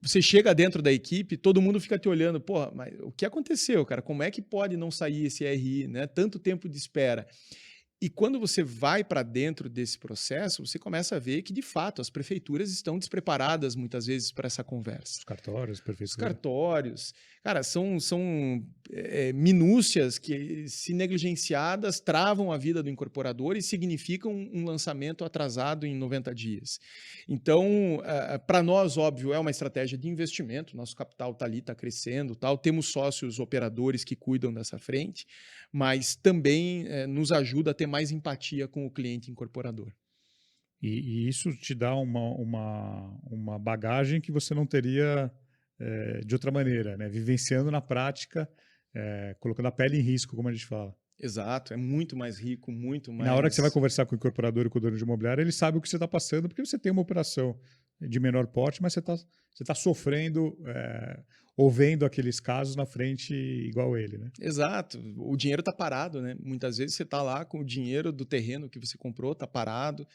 Você chega dentro da equipe, todo mundo fica te olhando, pô, mas o que aconteceu, cara? Como é que pode não sair esse RI, né? Tanto tempo de espera. E quando você vai para dentro desse processo, você começa a ver que, de fato, as prefeituras estão despreparadas, muitas vezes, para essa conversa. Os cartórios, prefeitura. Os cartórios. Cara, são minúcias que, se negligenciadas, travam a vida do incorporador e significam um lançamento atrasado em 90 dias. Então, para nós, óbvio, é uma estratégia de investimento. Nosso capital está ali, está crescendo, tal. Temos sócios operadores que cuidam dessa frente, mas também nos ajuda a ter mais empatia com o cliente incorporador. E isso te dá uma bagagem que você não teria de outra maneira, né? Vivenciando na prática, colocando a pele em risco, como a gente fala. Exato, é muito mais rico, muito E na hora que você vai mais... conversar com o incorporador e com o dono de imobiliário, ele sabe o que você está passando, porque você tem uma operação de menor porte, mas você tá sofrendo ou vendo aqueles casos na frente igual ele, né? Exato, o dinheiro está parado, né? Muitas vezes você está lá com o dinheiro do terreno que você comprou, está parado.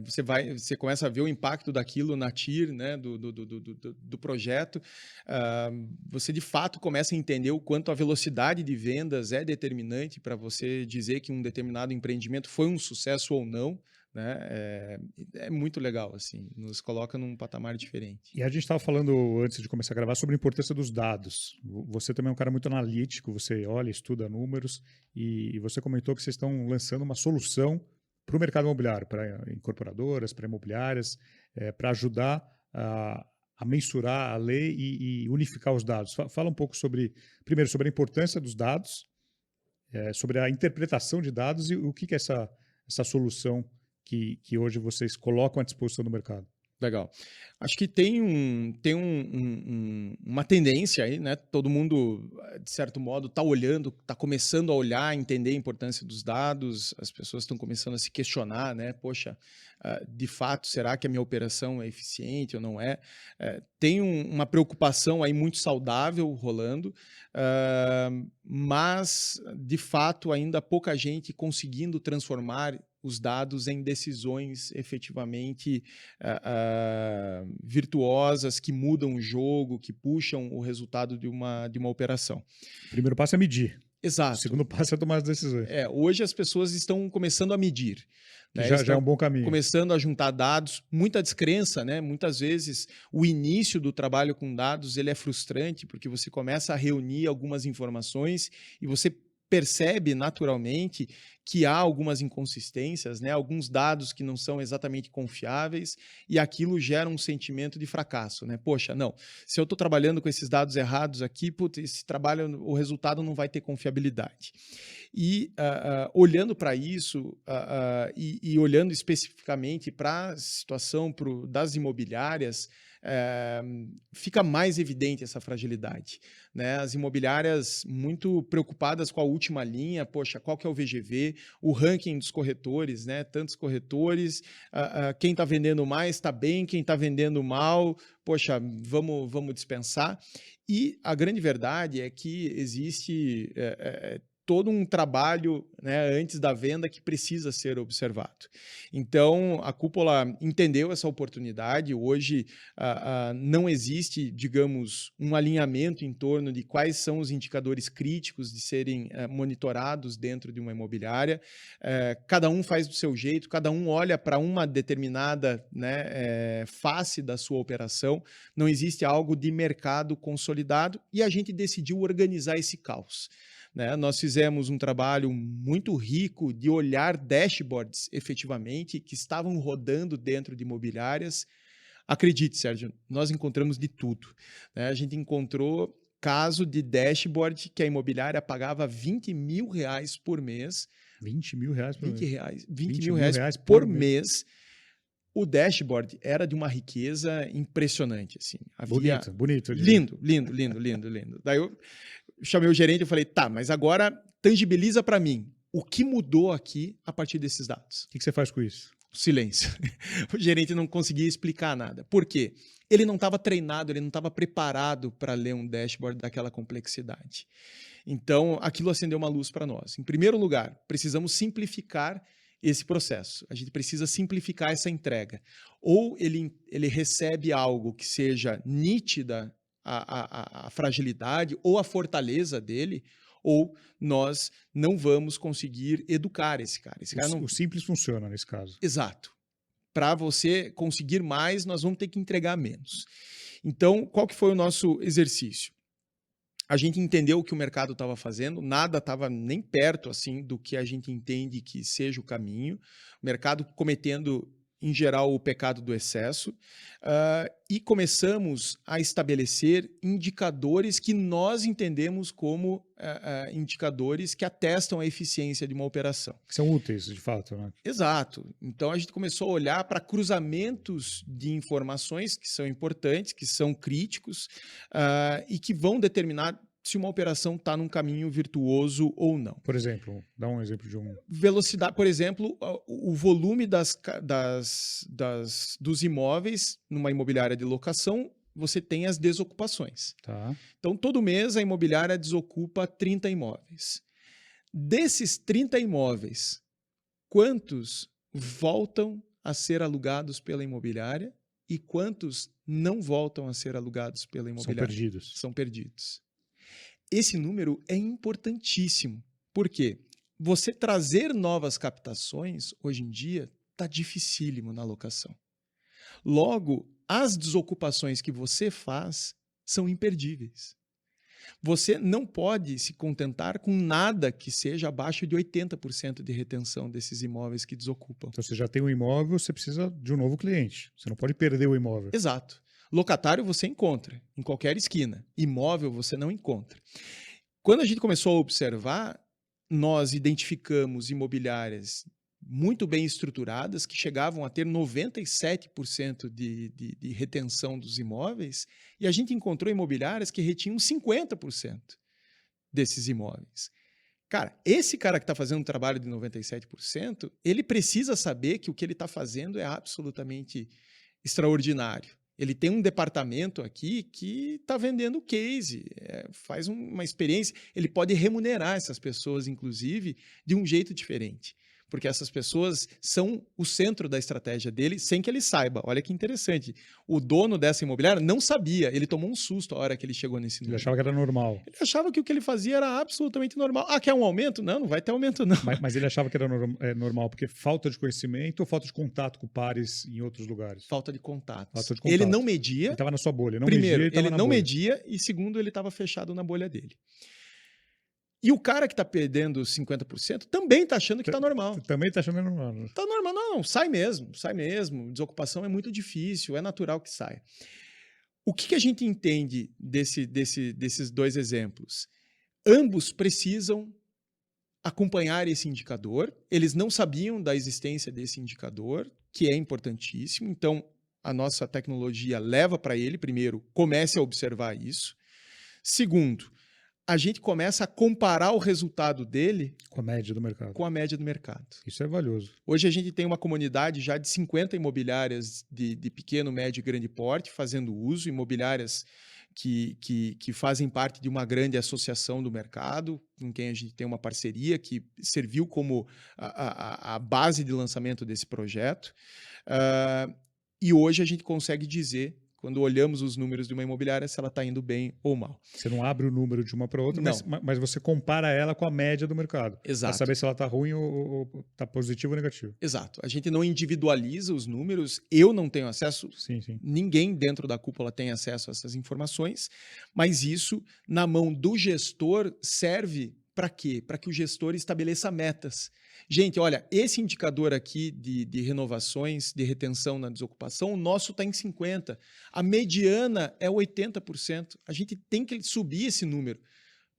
Você começa a ver o impacto daquilo na TIR, né, do projeto. Você de fato começa a entender o quanto a velocidade de vendas é determinante para você dizer que um determinado empreendimento foi um sucesso ou não, né? É muito legal, assim, nos coloca num patamar diferente. E a gente estava falando antes de começar a gravar sobre a importância dos dados. Você também é um cara muito analítico, você olha, estuda números e você comentou que vocês estão lançando uma solução para o mercado imobiliário, para incorporadoras, para imobiliárias, para ajudar a mensurar a lei e unificar os dados. Fala um pouco primeiro, sobre a importância dos dados, sobre a interpretação de dados e o que é essa solução que hoje vocês colocam à disposição do mercado. Legal. Acho que tem uma tendência aí, né? Todo mundo, de certo modo, está olhando, está começando a olhar, entender a importância dos dados, as pessoas estão começando a se questionar, né? Poxa, de fato, será que a minha operação é eficiente ou não é? Tem uma preocupação aí muito saudável rolando, mas, de fato, ainda pouca gente conseguindo transformar os dados em decisões efetivamente virtuosas, que mudam o jogo, que puxam o resultado de uma operação. O primeiro passo é medir. Exato. O segundo passo é tomar as decisões. Hoje as pessoas estão começando a medir. Né? Já é um bom caminho. Começando a juntar dados, muita descrença, né? Muitas vezes o início do trabalho com dados ele é frustrante, porque você começa a reunir algumas informações e você percebe naturalmente que há algumas inconsistências, né? Alguns dados que não são exatamente confiáveis e aquilo gera um sentimento de fracasso, né? Poxa, não, se eu estou trabalhando com esses dados errados aqui, putz, esse trabalho, o resultado não vai ter confiabilidade. E olhando para isso e olhando especificamente para a situação das imobiliárias, fica mais evidente essa fragilidade, né? As imobiliárias muito preocupadas com a última linha, poxa, qual que é o VGV, o ranking dos corretores, né? Tantos corretores, quem está vendendo mais está bem, quem está vendendo mal, poxa, vamos dispensar. E a grande verdade é que existe todo um trabalho, né, antes da venda que precisa ser observado. Então, a Cúpula entendeu essa oportunidade. Hoje, não existe, digamos, um alinhamento em torno de quais são os indicadores críticos de serem monitorados dentro de uma imobiliária. Cada um faz do seu jeito, cada um olha para uma determinada, né, face da sua operação. Não existe algo de mercado consolidado e a gente decidiu organizar esse caos. Né? Nós fizemos um trabalho muito rico de olhar dashboards, efetivamente, que estavam rodando dentro de imobiliárias. Acredite, Sérgio, nós encontramos de tudo. Né? A gente encontrou caso de dashboard que a imobiliária pagava R$20 mil por mês. R$20 mil por mês? 20 mil reais por mês. O dashboard era de uma riqueza impressionante. Assim. Havia... Bonito. Lindo. Daí eu chamei o gerente e falei, tá, mas agora tangibiliza para mim o que mudou aqui a partir desses dados. O que você faz com isso? Silêncio. O gerente não conseguia explicar nada. Por quê? Ele não estava treinado, ele não estava preparado para ler um dashboard daquela complexidade. Então, aquilo acendeu uma luz para nós. Em primeiro lugar, precisamos simplificar esse processo. A gente precisa simplificar essa entrega. Ou ele recebe algo que seja nítida a fragilidade ou a fortaleza dele, ou nós não vamos conseguir educar esse cara. O simples funciona nesse caso. Exato. Para você conseguir mais, nós vamos ter que entregar menos. Então, qual que foi o nosso exercício? A gente entendeu o que o mercado estava fazendo, nada estava nem perto assim do que a gente entende que seja o caminho. O mercado cometendo em geral, o pecado do excesso, e começamos a estabelecer indicadores que nós entendemos como indicadores que atestam a eficiência de uma operação. Que são úteis, de fato, né? Exato. Então, a gente começou a olhar para cruzamentos de informações que são importantes, que são críticos, e que vão determinar se uma operação está num caminho virtuoso ou não. Por exemplo, dá um exemplo de um... Velocidade, por exemplo, o volume dos imóveis numa imobiliária de locação, você tem as desocupações. Tá. Então, todo mês a imobiliária desocupa 30 imóveis. Desses 30 imóveis, quantos voltam a ser alugados pela imobiliária e quantos não voltam a ser alugados pela imobiliária? São perdidos. São perdidos. Esse número é importantíssimo. Por quê? Você trazer novas captações, hoje em dia, está dificílimo na locação. Logo, as desocupações que você faz são imperdíveis. Você não pode se contentar com nada que seja abaixo de 80% de retenção desses imóveis que desocupam. Então, você já tem um imóvel, você precisa de um novo cliente. Você não pode perder o imóvel. Exato. Locatário você encontra em qualquer esquina. Imóvel você não encontra. Quando a gente começou a observar, nós identificamos imobiliárias muito bem estruturadas, que chegavam a ter 97% de retenção dos imóveis, e a gente encontrou imobiliárias que retinham 50% desses imóveis. Cara, esse cara que está fazendo um trabalho de 97%, ele precisa saber que o que ele está fazendo é absolutamente extraordinário. Ele tem um departamento aqui que está vendendo case, faz uma experiência. Ele pode remunerar essas pessoas, inclusive, de um jeito diferente. Porque essas pessoas são o centro da estratégia dele, sem que ele saiba. Olha que interessante. O dono dessa imobiliária não sabia. Ele tomou um susto a hora que ele chegou nesse número. Ele achava que era normal. Ele achava que o que ele fazia era absolutamente normal. Ah, quer um aumento? Não, não vai ter aumento, não. Mas ele achava que era normal porque falta de conhecimento ou falta de contato com pares em outros lugares? Falta de contatos. Falta de contato. Ele não media. Ele estava na sua bolha. Não Primeiro, media, ele não bolha. media e segundo, ele estava fechado na bolha dele. E o cara que está perdendo 50% também está achando que está normal. Também está achando normal. Está normal. Não, sai mesmo, sai mesmo. Desocupação é muito difícil, é natural que saia. O que a gente entende desses dois exemplos? Ambos precisam acompanhar esse indicador. Eles não sabiam da existência desse indicador, que é importantíssimo. Então, a nossa tecnologia leva para ele, primeiro, comece a observar isso. Segundo, a gente começa a comparar o resultado dele com a média do mercado. Com a média do mercado. Isso é valioso. Hoje a gente tem uma comunidade já de 50 imobiliárias de pequeno, médio e grande porte fazendo uso, imobiliárias que fazem parte de uma grande associação do mercado, com quem a gente tem uma parceria que serviu como a base de lançamento desse projeto. E hoje a gente consegue dizer, quando olhamos os números de uma imobiliária, se ela está indo bem ou mal. Você não abre o número de uma para outra, mas você compara ela com a média do mercado. Exato. Para saber se ela está ruim ou está positivo ou negativo. Exato. A gente não individualiza os números, eu não tenho acesso, sim. Ninguém dentro da cúpula tem acesso a essas informações, mas isso, na mão do gestor, serve para quê? Para que o gestor estabeleça metas. Gente, olha, esse indicador aqui de renovações, de retenção na desocupação, o nosso está em 50%. A mediana é 80%. A gente tem que subir esse número.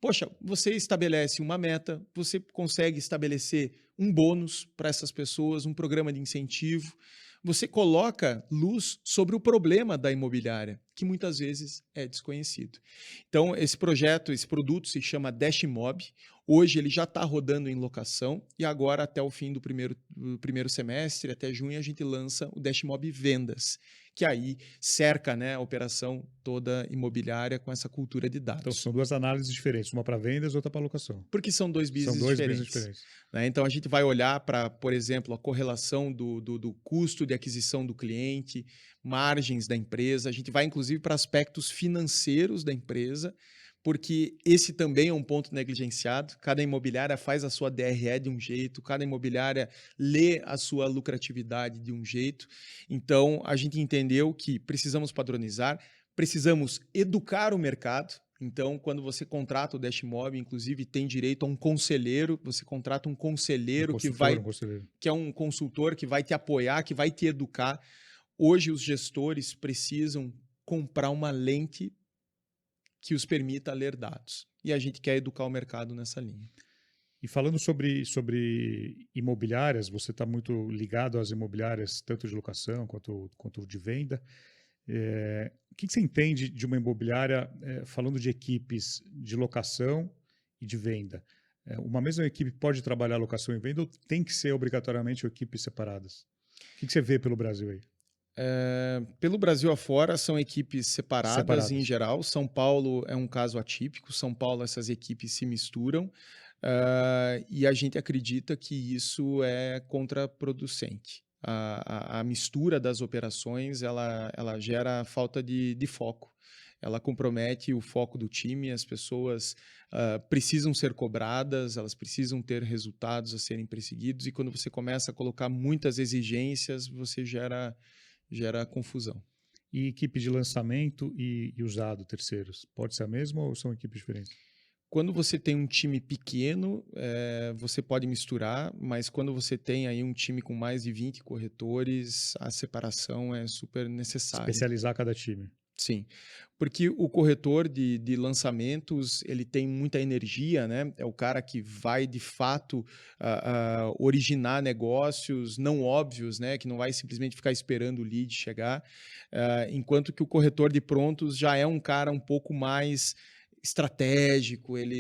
Poxa, você estabelece uma meta, você consegue estabelecer um bônus para essas pessoas, um programa de incentivo. Você coloca luz sobre o problema da imobiliária, que muitas vezes é desconhecido. Então, esse projeto, esse produto se chama Dashmob. Hoje ele já está rodando em locação e agora, até o fim do primeiro semestre, até junho, a gente lança o Dashmob Vendas, que aí cerca, né, a operação toda imobiliária com essa cultura de dados. Então, são duas análises diferentes, uma para vendas e outra para locação. Porque são dois business diferentes. Né? Então, a gente vai olhar para, por exemplo, a correlação do custo de aquisição do cliente, margens da empresa, a gente vai, inclusive, para aspectos financeiros da empresa, porque esse também é um ponto negligenciado. Cada imobiliária faz a sua DRE de um jeito, cada imobiliária lê a sua lucratividade de um jeito. Então, a gente entendeu que precisamos padronizar, precisamos educar o mercado. Então, quando você contrata o Dashmob, inclusive tem direito a um conselheiro, você contrata um conselheiro Um conselheiro. que é um consultor que vai te apoiar, que vai te educar. Hoje os gestores precisam comprar uma lente que os permita ler dados. E a gente quer educar o mercado nessa linha. E falando sobre imobiliárias, você está muito ligado às imobiliárias, tanto de locação quanto de venda. O que você entende de uma imobiliária falando de equipes de locação e de venda? Uma mesma equipe pode trabalhar locação e venda ou tem que ser obrigatoriamente equipes separadas? O que você vê pelo Brasil aí? Pelo Brasil afora, são equipes separadas em geral. São Paulo é um caso atípico. São Paulo, essas equipes se misturam. E a gente acredita que isso é contraproducente. A mistura das operações ela gera falta de foco. Ela compromete o foco do time, as pessoas precisam ser cobradas, elas precisam ter resultados a serem perseguidos, e quando você começa a colocar muitas exigências, você gera confusão. E equipe de lançamento e usado, terceiros, pode ser a mesma ou são equipes diferentes? Quando você tem um time pequeno, você pode misturar, mas quando você tem aí um time com mais de 20 corretores, a separação é super necessária. Especializar cada time. Sim, porque o corretor de lançamentos, ele tem muita energia, né? É o cara que vai, de fato, originar negócios não óbvios, né? Que não vai simplesmente ficar esperando o lead chegar, enquanto que o corretor de prontos já é um cara um pouco mais estratégico, ele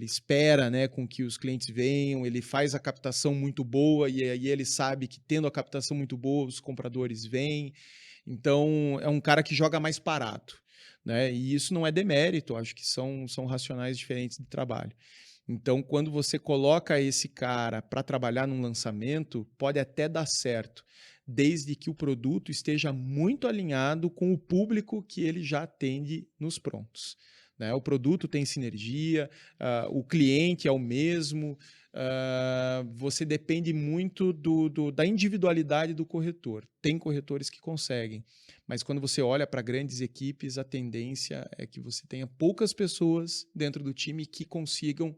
espera, né, com que os clientes venham, ele faz a captação muito boa e aí ele sabe que tendo a captação muito boa, os compradores vêm. Então, é um cara que joga mais parado, né? E isso não é demérito, acho que são racionais diferentes de trabalho. Então, quando você coloca esse cara para trabalhar num lançamento, pode até dar certo, desde que o produto esteja muito alinhado com o público que ele já atende nos prontos, né? O produto tem sinergia, o cliente é o mesmo, você depende muito da individualidade do corretor. Tem corretores que conseguem, mas quando você olha para grandes equipes, a tendência é que você tenha poucas pessoas dentro do time que consigam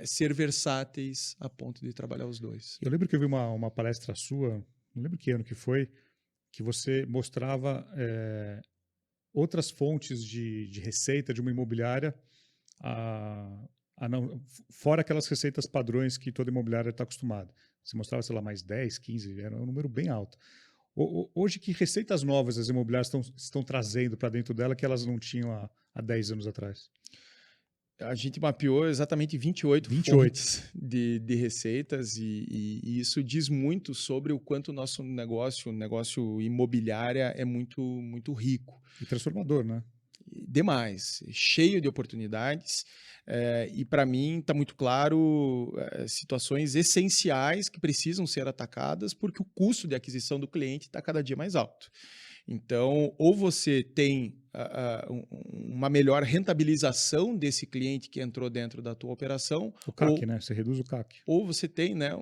ser versáteis a ponto de trabalhar os dois. Eu lembro que eu vi uma palestra sua, não lembro que ano que foi, que você mostrava outras fontes de receita de uma imobiliária, fora aquelas receitas padrões que toda imobiliária está acostumada. Você mostrava, sei lá, mais 10, 15, era um número bem alto. Hoje, que receitas novas as imobiliárias estão trazendo para dentro dela que elas não tinham há 10 anos atrás? A gente mapeou exatamente 28 fontes de receitas e isso diz muito sobre o quanto o nosso negócio, o negócio imobiliário é muito, muito rico. E transformador, né? Demais, cheio de oportunidades. E para mim está muito claro situações essenciais que precisam ser atacadas porque o custo de aquisição do cliente está cada dia mais alto. Então, ou você tem uma melhor rentabilização desse cliente que entrou dentro da tua operação. O CAC, né? Você reduz o CAC. Ou você tem, né,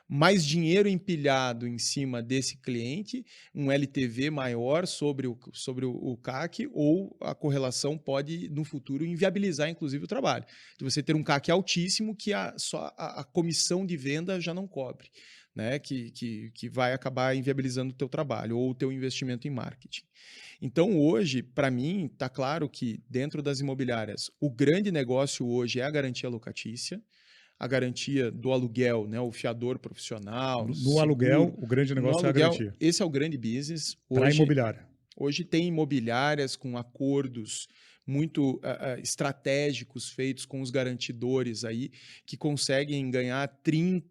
mais dinheiro empilhado em cima desse cliente, um LTV maior sobre o CAC, ou a correlação pode, no futuro, inviabilizar, inclusive, o trabalho. De você ter um CAC altíssimo que só a comissão de venda já não cobre, né, que vai acabar inviabilizando o teu trabalho ou o teu investimento em marketing. Então, hoje, para mim, está claro que dentro das imobiliárias, o grande negócio hoje é a garantia locatícia, a garantia do aluguel, né, o fiador profissional. No aluguel, o grande negócio é a garantia. Esse é o grande business. Para a imobiliária. Hoje tem imobiliárias com acordos muito estratégicos feitos com os garantidores aí, que conseguem ganhar 30%,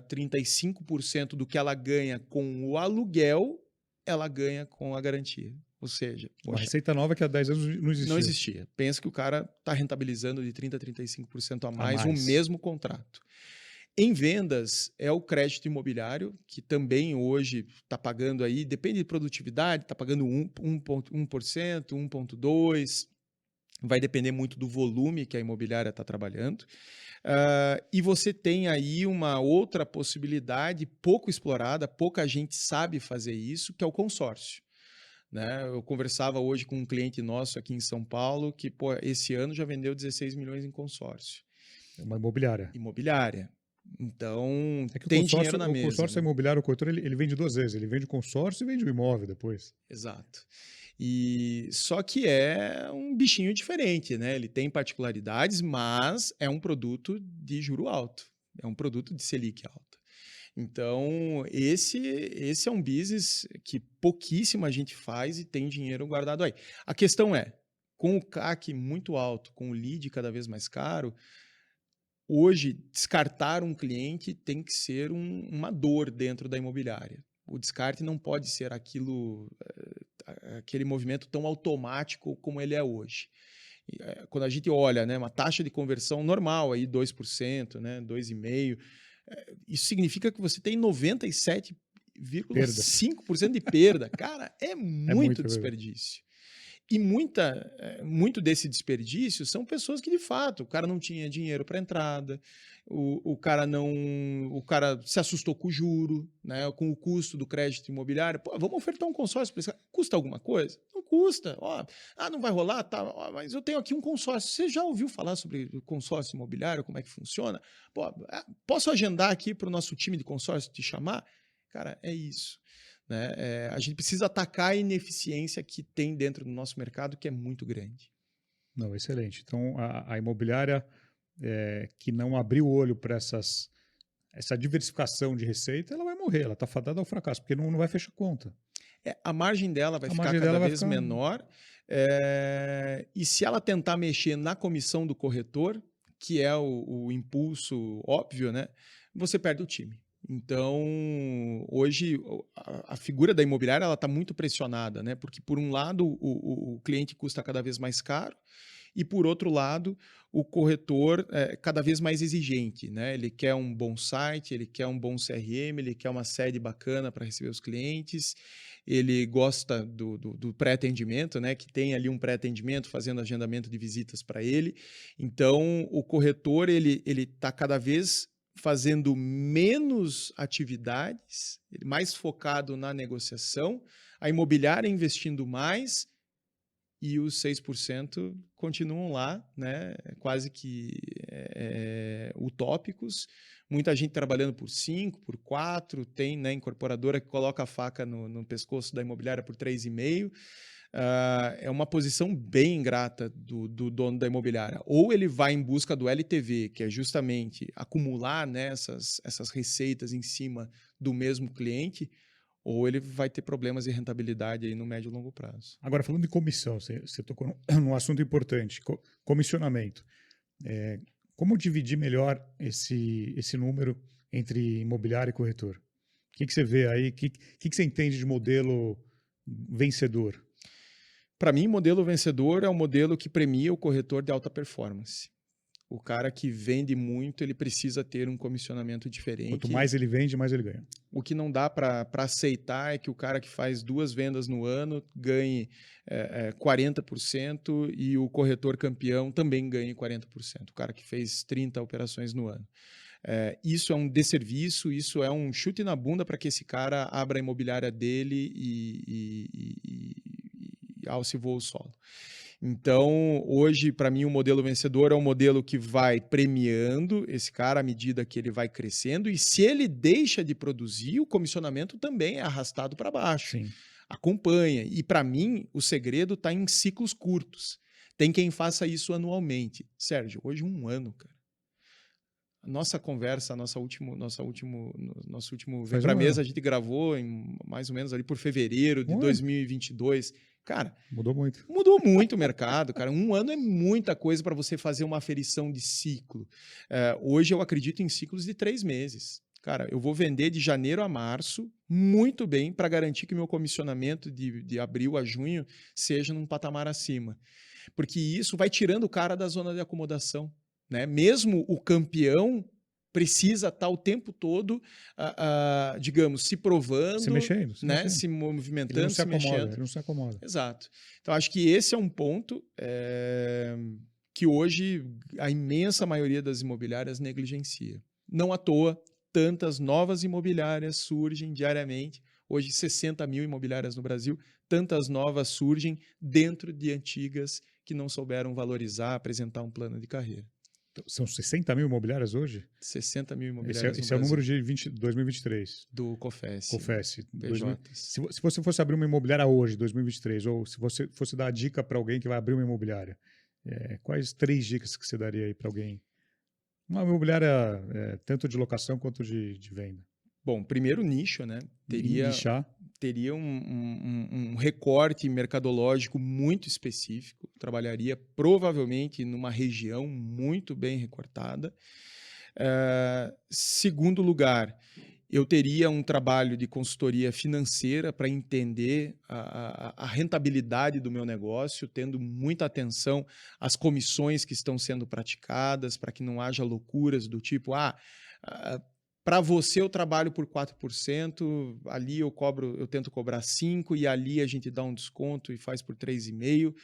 35% do que ela ganha com o aluguel, ela ganha com a garantia. Ou seja, uma receita nova que há 10 anos não existia. Não existia. Pensa que o cara está rentabilizando de 30% a 35% a mais o mesmo contrato. Em vendas, é o crédito imobiliário, que também hoje está pagando aí, depende de produtividade, está pagando 1%, 1,2%, vai depender muito do volume que a imobiliária está trabalhando. E você tem aí uma outra possibilidade pouco explorada, pouca gente sabe fazer isso, que é o consórcio. né? Eu conversava hoje com um cliente nosso aqui em São Paulo que, pô, esse ano já vendeu 16 milhões em consórcio. É uma imobiliária. Imobiliária. Então, É que tem dinheiro na o mesa, consórcio né? imobiliário, o corretor, ele vende duas vezes. Ele vende o consórcio e vende o imóvel depois. Exato. E só que é um bichinho diferente, né? Ele tem particularidades, mas é um produto de juro alto. É um produto de Selic alta. Então, esse é um business que pouquíssima gente faz e tem dinheiro guardado aí. A questão é, com o CAC muito alto, com o lead cada vez mais caro, hoje, descartar um cliente tem que ser uma dor dentro da imobiliária. O descarte não pode ser aquele movimento tão automático como ele é hoje. Quando a gente olha, né, uma taxa de conversão normal, aí 2%, né, 2,5%, isso significa que você tem Perda. 97,5% de perda. Cara, é É muito muito, é verdade. desperdício. E muito desse desperdício são pessoas que, de fato, o cara não tinha dinheiro para entrada, o cara não, o cara se assustou com o juro, né, com o custo do crédito imobiliário. Pô, vamos ofertar um consórcio para esse cara. Custa alguma coisa? Não custa. Ó, não vai rolar, tá? Ó, mas eu tenho aqui um consórcio. Você já ouviu falar sobre o consórcio imobiliário, como é que funciona? Pô, posso agendar aqui para o nosso time de consórcio te chamar? Cara, é isso. Né? A gente precisa atacar a ineficiência que tem dentro do nosso mercado, que é muito grande. Não, excelente. Então, a imobiliária que não abriu o olho para essa diversificação de receita, ela vai morrer, ela está fadada ao fracasso, porque não vai fechar conta. A margem dela vai A ficar margem cada dela vai vez ficar. menor. E se ela tentar mexer na comissão do corretor, que é o impulso óbvio, né, você perde o time. Então, hoje, a figura da imobiliária está muito pressionada, né? Porque, por um lado, o cliente custa cada vez mais caro, e, por outro lado, o corretor é cada vez mais exigente, né? Ele quer um bom site, ele quer um bom CRM, ele quer uma sede bacana para receber os clientes, ele gosta do pré-atendimento, né? Que tem ali um pré-atendimento fazendo agendamento de visitas para ele. Então, o corretor ele está cada vez fazendo menos atividades, mais focado na negociação, a imobiliária investindo mais e os 6% continuam lá, né, quase que utópicos. Muita gente trabalhando por 5, por 4, tem, né, incorporadora que coloca a faca no pescoço da imobiliária por 3,5%. É uma posição bem ingrata do dono da imobiliária. Ou ele vai em busca do LTV, que é justamente acumular, né, essas receitas em cima do mesmo cliente, ou ele vai ter problemas de rentabilidade aí no médio e longo prazo. Agora, falando de comissão, você tocou num assunto importante, comissionamento. Como dividir melhor esse número entre imobiliário e corretor? O que você vê aí? O que você entende de modelo vencedor? Para mim, modelo vencedor é o modelo que premia o corretor de alta performance. O cara que vende muito, ele precisa ter um comissionamento diferente. Quanto mais ele vende, mais ele ganha. O que não dá para aceitar é que o cara que faz 2 vendas no ano ganhe 40% e o corretor campeão também ganhe 40%. O cara que fez 30 operações no ano. Isso é um desserviço, isso é um chute na bunda para que esse cara abra a imobiliária dele e alce voa o solo. Então, hoje, para mim, o modelo vencedor é um modelo que vai premiando esse cara à medida que ele vai crescendo, e se ele deixa de produzir, o comissionamento também é arrastado para baixo. Sim. Acompanha. E, para mim, o segredo está em ciclos curtos. Tem quem faça isso anualmente. Sérgio, hoje 1 ano, cara. Nossa conversa, nosso último Vem Pra Mesa, a gente gravou em mais ou menos ali por fevereiro de 2022. Cara, mudou muito. Mudou muito o mercado, cara. 1 ano é muita coisa para você fazer uma aferição de ciclo. Hoje eu acredito em ciclos de 3 meses. Cara, eu vou vender de janeiro a março muito bem para garantir que meu comissionamento de abril a junho seja num patamar acima. Porque isso vai tirando o cara da zona de acomodação, né? Mesmo o campeão precisa estar o tempo todo, digamos, se provando, se mexendo, se movimentando, ele não se acomoda, mexendo. Ele não se acomoda. Exato. Então, acho que esse é um ponto que hoje a imensa maioria das imobiliárias negligencia. Não à toa, tantas novas imobiliárias surgem diariamente. Hoje, 60 mil imobiliárias no Brasil, tantas novas surgem dentro de antigas que não souberam valorizar, apresentar um plano de carreira. Então, são 60 mil imobiliárias hoje? 60 mil Esse imobiliárias no é o Brasil. número de 2023. Do COFES. Confesse. PJs. Se você fosse abrir uma imobiliária hoje, 2023, ou se você fosse dar a dica para alguém que vai abrir uma imobiliária, quais 3 dicas que você daria aí para alguém? Uma imobiliária tanto de locação quanto de venda. Bom, primeiro nicho, né? Teria um recorte mercadológico muito específico, trabalharia provavelmente numa região muito bem recortada. Segundo lugar, eu teria um trabalho de consultoria financeira para entender a rentabilidade do meu negócio, tendo muita atenção às comissões que estão sendo praticadas, para que não haja loucuras do tipo, para você eu trabalho por 4%, ali eu tento cobrar 5% e ali a gente dá um desconto e faz por 3,5%.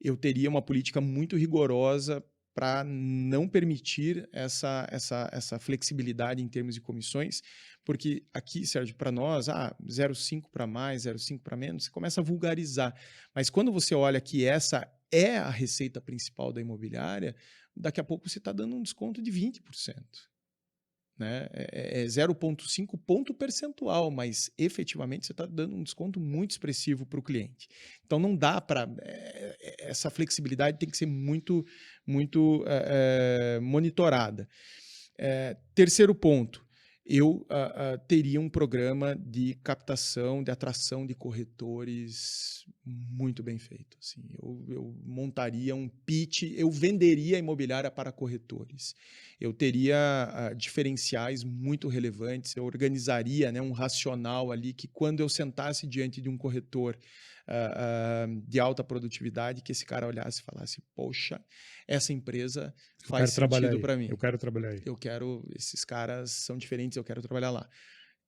Eu teria uma política muito rigorosa para não permitir essa flexibilidade em termos de comissões, porque aqui, Sérgio, para nós, 0,5 para mais, 0,5 para menos, você começa a vulgarizar. Mas quando você olha que essa é a receita principal da imobiliária, daqui a pouco você está dando um desconto de 20%. Né? É 0,5 ponto percentual, mas efetivamente você está dando um desconto muito expressivo para o cliente. Então não dá para... essa flexibilidade tem que ser muito, muito monitorada. Terceiro ponto, eu teria um programa de captação, de atração de corretores muito bem feito. Assim, eu montaria um pitch, eu venderia a imobiliária para corretores. Eu teria diferenciais muito relevantes, eu organizaria, né, um racional ali que quando eu sentasse diante de um corretor de alta produtividade, que esse cara olhasse e falasse, poxa, essa empresa faz sentido para mim. Eu quero trabalhar aí. Esses caras são diferentes, eu quero trabalhar lá.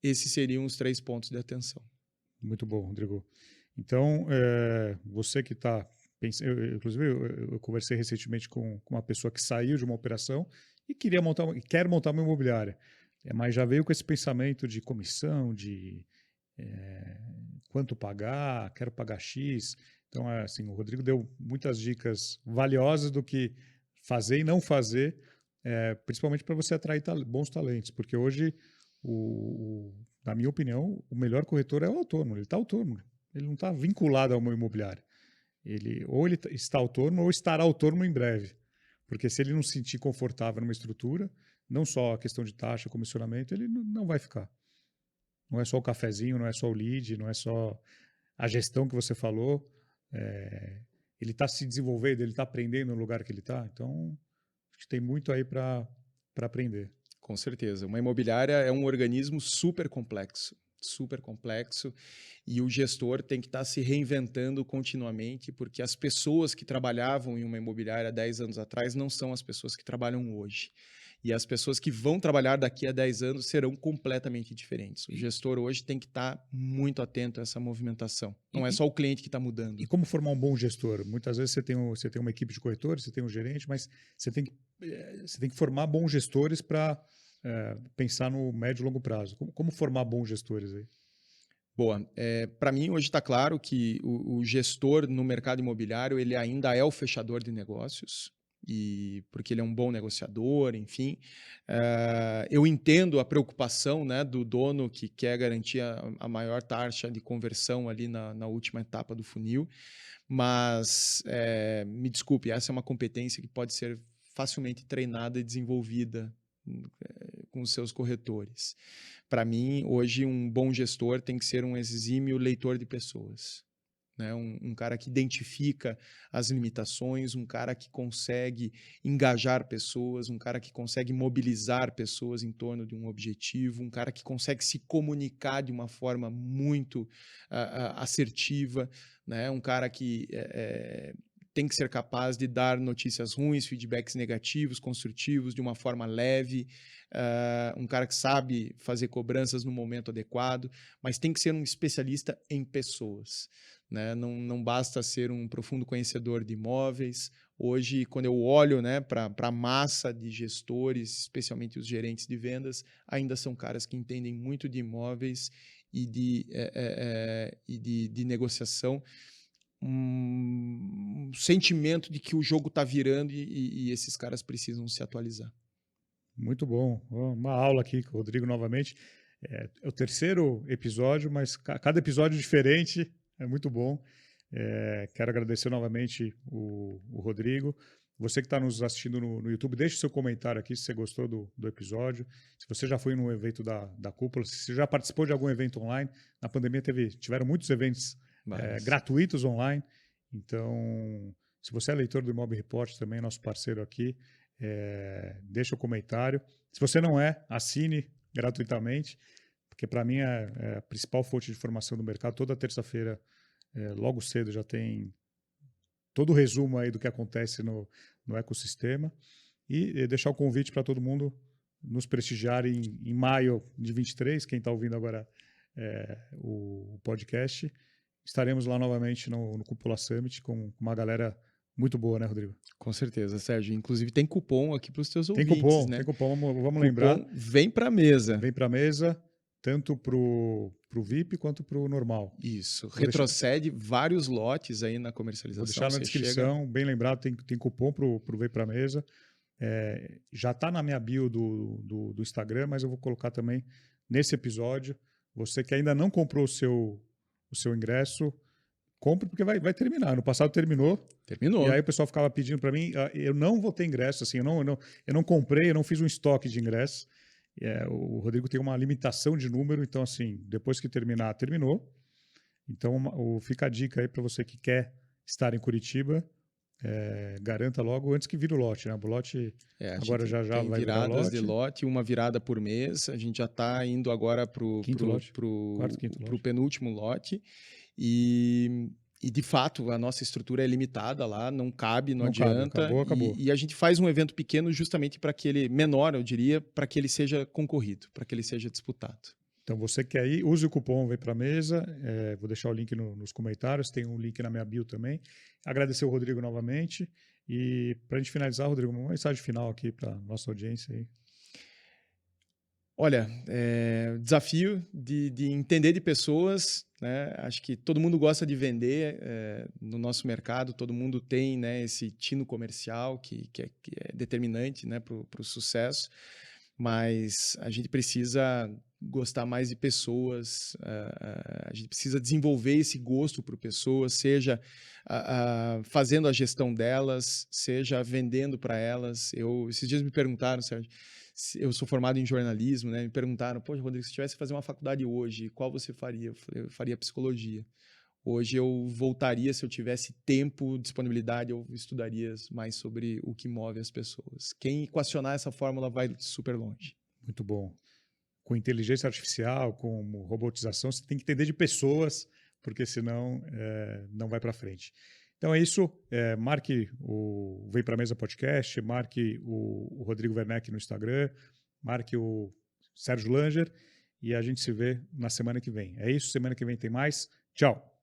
Esses seriam os 3 pontos de atenção. Muito bom, Rodrigo. Então, você que está pensando... Inclusive, eu conversei recentemente com uma pessoa que saiu de uma operação e quer montar uma imobiliária. Mas já veio com esse pensamento de comissão, de quanto pagar, quero pagar X. Então, assim, o Rodrigo deu muitas dicas valiosas do que fazer e não fazer, principalmente para você atrair bons talentos, porque hoje, na minha opinião, o melhor corretor é o autônomo, ele está autônomo, ele não está vinculado a uma imobiliária. Ele está autônomo ou estará autônomo em breve, porque se ele não se sentir confortável numa estrutura, não só a questão de taxa, comissionamento, ele não vai ficar. Não é só o cafezinho, não é só o lead, não é só a gestão que você falou. Ele está se desenvolvendo, ele está aprendendo no lugar que ele está. Então, acho que tem muito aí para aprender. Com certeza. Uma imobiliária é um organismo super complexo, e o gestor tem que estar se reinventando continuamente, porque as pessoas que trabalhavam em uma imobiliária 10 anos atrás não são as pessoas que trabalham hoje. E as pessoas que vão trabalhar daqui a 10 anos serão completamente diferentes. O gestor hoje tem que estar muito atento a essa movimentação. Não é só o cliente que está mudando. E como formar um bom gestor? Muitas vezes você tem uma equipe de corretores, você tem um gerente, mas você tem que formar bons gestores para pensar no médio e longo prazo. Como formar bons gestores aí? Boa. Para mim, hoje está claro que o gestor no mercado imobiliário ele ainda é o fechador de negócios. Porque ele é um bom negociador, enfim. Eu entendo a preocupação, né, do dono que quer garantir a maior taxa de conversão ali na última etapa do funil, mas me desculpe, essa é uma competência que pode ser facilmente treinada e desenvolvida com os seus corretores. Para mim, hoje, um bom gestor tem que ser um exímio leitor de pessoas. Né? Um cara que identifica as limitações, um cara que consegue engajar pessoas, um cara que consegue mobilizar pessoas em torno de um objetivo, um cara que consegue se comunicar de uma forma muito assertiva, né? Um cara que tem que ser capaz de dar notícias ruins, feedbacks negativos, construtivos, de uma forma leve, um cara que sabe fazer cobranças no momento adequado, mas tem que ser um especialista em pessoas. Né? Não basta ser um profundo conhecedor de imóveis. Hoje, quando eu olho, né, para a massa de gestores, especialmente os gerentes de vendas, ainda são caras que entendem muito de imóveis e de negociação, um sentimento de que o jogo está virando e esses caras precisam se atualizar. Muito bom. Ó, uma aula aqui com o Rodrigo novamente. É o terceiro episódio, mas cada episódio diferente. É muito bom. Quero agradecer novamente o Rodrigo. Você que está nos assistindo no YouTube, deixe seu comentário aqui se você gostou do episódio. Se você já foi num evento da Cúpula, se você já participou de algum evento online. Na pandemia tiveram muitos eventos gratuitos online. Então, se você é leitor do Imob Report, também nosso parceiro aqui, deixa o comentário. Se você não assine gratuitamente, porque para mim é a principal fonte de informação do mercado. Toda terça-feira, logo cedo, já tem todo o resumo aí do que acontece no ecossistema. E deixar o convite para todo mundo nos prestigiar em maio de 23, quem está ouvindo agora o podcast. Estaremos lá novamente no Cúpula Summit com uma galera muito boa, né, Rodrigo? Com certeza, Sérgio. Inclusive tem cupom aqui para os teus Tem ouvintes, cupom, né? tem cupom, vamos Cupom lembrar. Vem para a mesa. Vem para a mesa, tanto para o VIP quanto para o normal. Isso. Retrocede vários lotes aí na comercialização. Vou deixar na descrição, bem lembrado, tem cupom para o Vem para a mesa. Já está na minha bio do Instagram, mas eu vou colocar também nesse episódio. Você que ainda não comprou o seu ingresso, compre porque vai terminar. No passado terminou. E aí o pessoal ficava pedindo para mim, eu não vou ter ingresso, assim, eu não comprei, eu não fiz um estoque de ingresso. O Rodrigo tem uma limitação de número, então assim, depois que terminar, terminou. Então fica a dica aí para você que quer estar em Curitiba, garanta logo antes que vire o lote, né? O lote agora já tem vai virar viradas lote. de lote, uma virada por mês. A gente já está indo agora para o penúltimo lote. E de fato, a nossa estrutura é limitada lá, não cabe, não adianta. Acabou. E a gente faz um evento pequeno justamente para que ele, menor, eu diria, para que ele seja concorrido, para que ele seja disputado. Então, você que quer ir, use o cupom Vem para a Mesa. Vou deixar o link nos comentários, tem um link na minha bio também. Agradecer o Rodrigo novamente. E para a gente finalizar, Rodrigo, uma mensagem final aqui para a nossa audiência aí. Olha, desafio de entender de pessoas, né? Acho que todo mundo gosta de vender no nosso mercado, todo mundo tem, né, esse tino comercial que é determinante, né, para o sucesso, mas a gente precisa gostar mais de pessoas, a gente precisa desenvolver esse gosto por pessoas, seja fazendo a gestão delas, seja vendendo para elas. Esses dias me perguntaram, Sérgio, eu sou formado em jornalismo, né? Me perguntaram, poxa, Rodrigo, se tivesse que fazer uma faculdade hoje, qual você faria? Eu falei, eu faria psicologia. Hoje eu voltaria, se eu tivesse tempo, disponibilidade, eu estudaria mais sobre o que move as pessoas. Quem equacionar essa fórmula vai super longe. Muito bom. Com inteligência artificial, com robotização, você tem que entender de pessoas, porque senão não vai para frente. Então é isso. Marque o Vem Pra Mesa Podcast, marque o Rodrigo Werneck no Instagram, marque o Sérgio Langer e a gente se vê na semana que vem. É isso, semana que vem tem mais. Tchau!